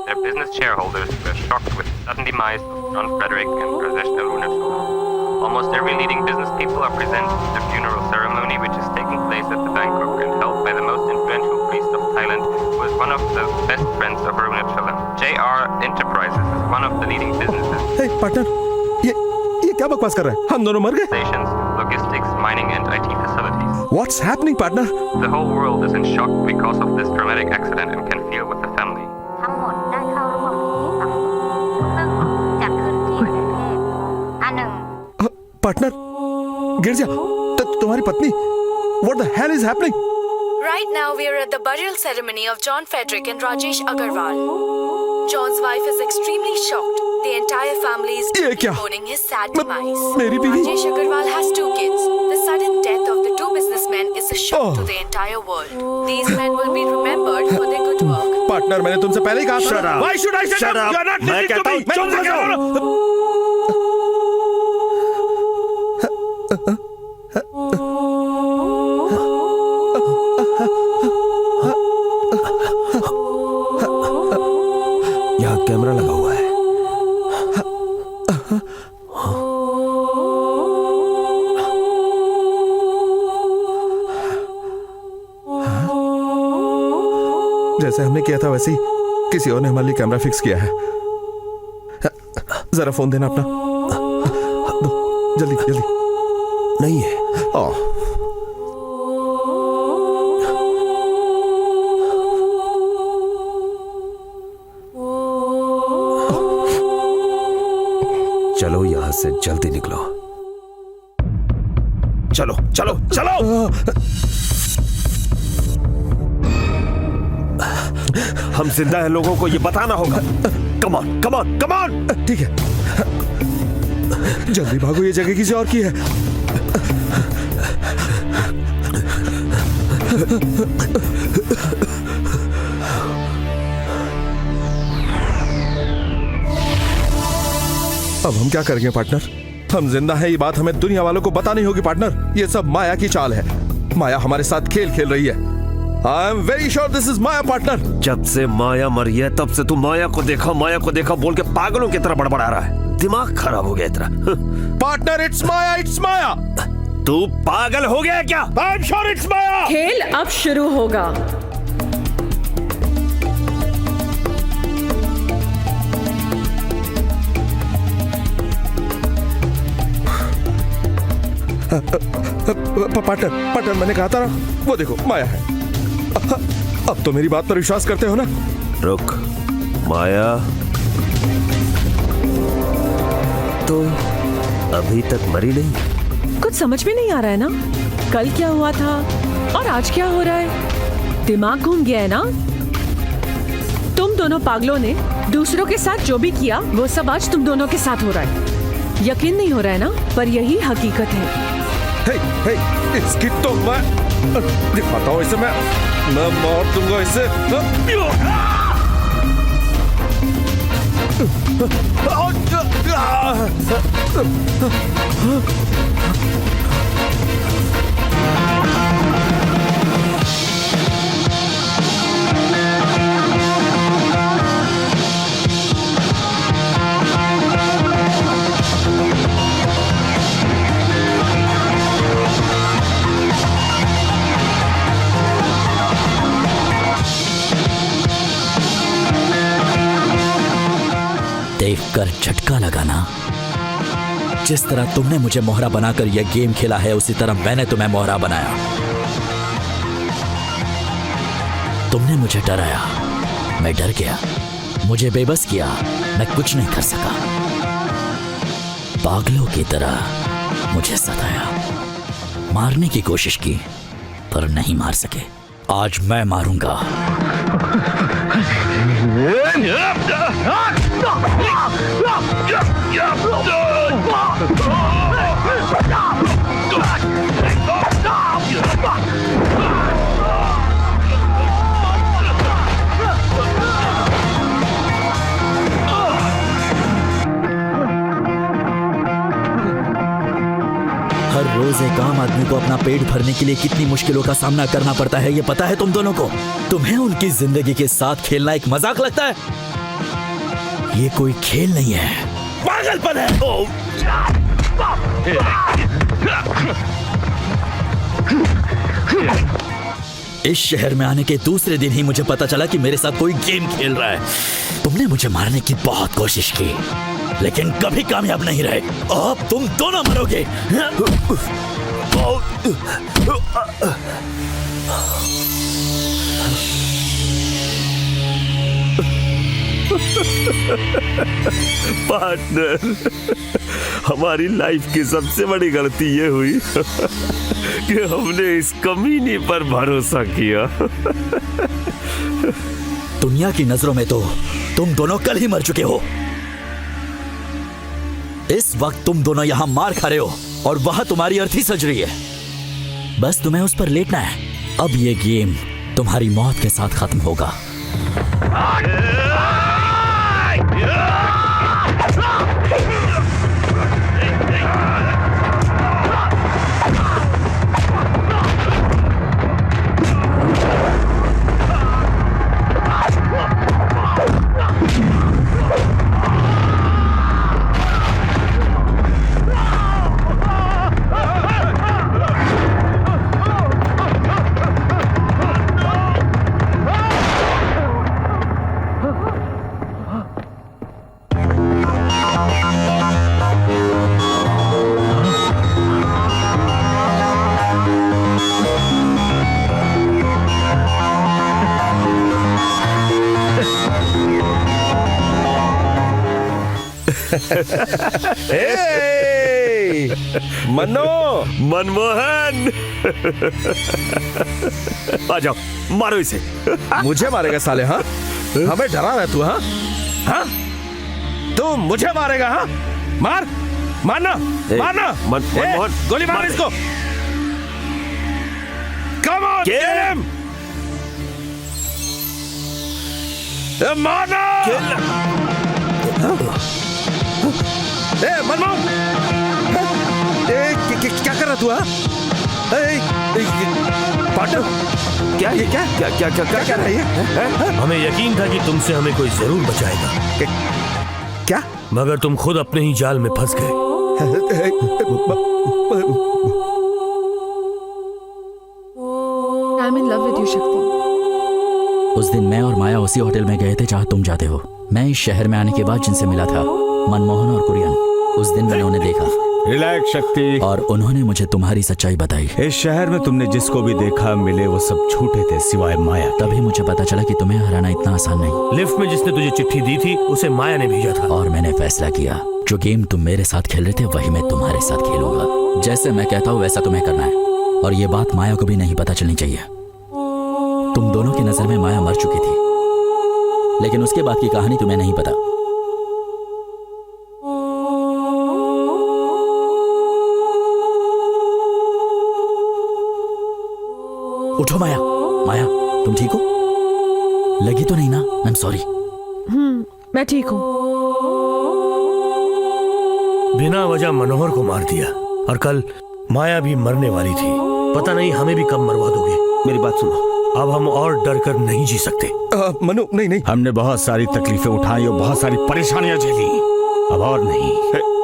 Their business shareholders were shocked with the sudden demise of John Frederick and Rajesh Arunachal. Almost every leading business people are present at the funeral ceremony, which is taking place at the Bangkok and held by the most influential priest of Thailand, who is one of the best friends of Arunachalam. JR Enterprises is one of the leading businesses. Hey, partner, ये क्या बकवास कर रहा है? हम दोनों मर गए? Stations, logistics, mining, and IT facilities. What's happening, partner? The whole world is in shock because of this dramatic accident and can feel with the family. ทั้งหมดได้เข้าร่วมพิธีฝังศพซึ่งจัดขึ้นที่กรุงเทพอันหนึ่ง partner, गिरजा, तुम्हारी पत्नी? What the hell is happening? Right now we are at the burial ceremony of John Frederick and Rajesh Agarwal. John's wife is extremely shocked. The entire family is deeply mourning his sad demise. मेरी बीवी? Rajesh Agarwal has 2 kids. The sudden death of the 2 businessmen is a shock to the entire world. These men will be remembered for their good work. Partner, मैंने तुमसे पहले ही कहा था। Shut up. Why should I shut up? You're not मैं listening to कहता me. हूँ चुप हो जाओ। यहाँ कैमरा लगा हुआ है। जैसे हमने किया था वैसे ही किसी और ने हमारे लिए कैमरा फिक्स किया है। जरा फोन देना अपना। दो, जल्दी जल्दी। नहीं है। चलो यहां से जल्दी निकलो। चलो चलो चलो। हम जिंदा हैं, लोगों को ये बताना होगा। Come on come on come on. ठीक है, जल्दी भागो, ये जगह किसी और की है। अब हम क्या करेंगे पार्टनर? हम जिंदा हैं, ये बात हमें दुनिया वालों को बतानी होगी पार्टनर। ये सब माया की चाल है। माया हमारे साथ खेल खेल रही है। I am very sure this is Maya partner. जब से माया मरी है तब से तू माया को देखा बोल के पागलों की तरह बड़बड़ा रहा है। दिमाग खराब हो गया तेरा। पार्टनर, इट्स माया, इट्स माया। तू पागल हो गया क्या? आई एम श्योर इट्स माया। खेल अब शुरू होगा। पार्टनर, मैंने कहा था ना, वो देखो माया है। अब तो मेरी बात पर विश्वास करते हो ना? रुक, माया तो अभी तक मरी नहीं। कुछ समझ में नहीं आ रहा है ना, कल क्या हुआ था और आज क्या हो रहा है। दिमाग घूम गया है ना। तुम दोनों पागलों ने दूसरों के साथ जो भी किया वो सब आज तुम दोनों के साथ हो रहा है। यकीन नहीं हो रहा है ना, पर यही हकीकत है। हे, इसकी तो मैं दिखाता हूँ इसे। मैं मार दूंगा इसे। कर झटका लगाना। जिस तरह तुमने मुझे मोहरा बनाकर यह गेम खेला है, उसी तरह मैंने तुम्हें मोहरा बनाया। तुमने मुझे डराया, मैं डर गया। मुझे बेबस किया, मैं कुछ नहीं कर सका। पागलों की तरह मुझे सताया, मारने की कोशिश की पर नहीं मार सके। आज मैं मारूंगा। हर रोज एक आम आदमी को अपना पेट भरने के लिए कितनी मुश्किलों का सामना करना पड़ता है, ये पता है तुम दोनों को? तुम्हें उनकी जिंदगी के साथ खेलना एक मजाक लगता है? ये कोई खेल नहीं है, पागलपन है। इस शहर में आने के दूसरे दिन ही मुझे पता चला कि मेरे साथ कोई गेम खेल रहा है। तुमने मुझे मारने की बहुत कोशिश की, लेकिन कभी कामयाब नहीं रहे। अब तुम दोनों मरोगे। पार्टनर, हमारी लाइफ की सबसे बड़ी गलती ये हुई कि हमने इस कमीनी पर भरोसा किया। दुनिया की नजरों में तो तुम दोनों कल ही मर चुके हो। इस वक्त तुम दोनों यहां मार खा रहे हो और वहां तुम्हारी अर्थी सज रही है। बस तुम्हें उस पर लेटना है। अब ये गेम तुम्हारी मौत के साथ खत्म होगा। मनमोहन, आ जाओ, मारो इसे। मुझे मारेगा साले? हाँ, हमें डरा रहा है तू? हाँ हाँ, तू मुझे मारेगा? हाँ, मार, मारना, मारना। मनमोहन, गोली मार इसको। Come on, kill him. मारना। मनमोहन, क्या कर रहा तू? पार्टनर, क्या ये क्या क्या क्या क्या क्या क्या रही है? हमें यकीन था कि तुमसे हमें कोई जरूर बचाएगा। क्या? मगर तुम खुद अपने ही जाल में फंस गए। I'm in love with you, शक्ति। उस दिन मैं और माया उसी होटल में गए थे जहां तुम जाते हो। मैं इस शहर में आने के बाद जिनसे मिला था, मनमोहन और कुरियन, उस दिन मैंने उन्हें देखा। रिलैक्स शक्ति। और उन्होंने मुझे तुम्हारी सच्चाई बताई। इस शहर में तुमने जिसको भी देखा मिले वो सब झूठे थे सिवाय माया। तभी मुझे पता चला कि तुम्हें हराना इतना आसान नहीं। लिफ्ट में जिसने तुझे चिट्ठी दी थी उसे माया ने भेजा था। और मैंने फैसला किया, जो गेम तुम मेरे साथ खेल रहे थे वही मैं तुम्हारे साथ खेलूंगा। जैसे मैं कहता हूँ वैसा तुम्हें करना है। और ये बात माया को भी नहीं पता चलनी चाहिए। तुम दोनों की नजर में माया मर चुकी थी, लेकिन उसके बाद की कहानी तुम्हें नहीं पता। उठो माया। माया, तुम ठीक हो? लगी तो नहीं ना? आई एम सॉरी। मैं ठीक हूँ। बिना वजह मनोहर को मार दिया और कल माया भी मरने वाली थी। पता नहीं हमें भी कब मरवा दोगे। मेरी बात सुनो, अब हम और डर कर नहीं जी सकते। मनु, नहीं नहीं, हमने बहुत सारी तकलीफें उठाई और बहुत सारी परेशानियां झेली। अब और नहीं।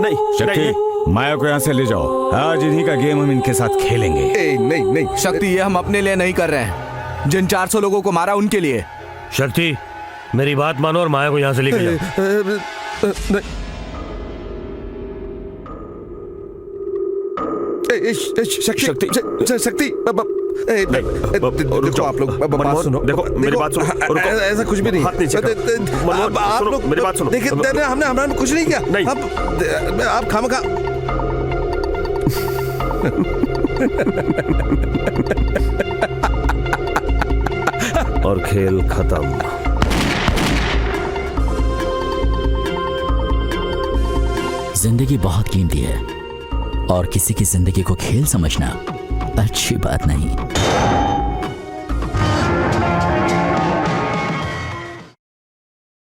नहीं शक्ति, माया को यहाँ से ले जाओ। आज इन्हीं का गेम हम इनके साथ खेलेंगे। नहीं नहीं शक्ति, ये हम अपने लिए नहीं कर रहे हैं, जिन 400 लोगों को मारा उनके लिए। शक्ति, मेरी बात मानो और माया को यहाँ से लेके जाओ। शक्ति देखो आप लोग बात सुनो, देखो मेरी बात सुनो, रुको। ऐसा कुछ भी नहीं, हाथ नीचे करो। आप लोग मेरी बात सुनो। देखिए हमने कुछ नहीं किया। नहीं आप खामखा और खेल खत्म। जिंदगी बहुत कीमती है और किसी की जिंदगी को खेल समझना अच्छी बात नहीं।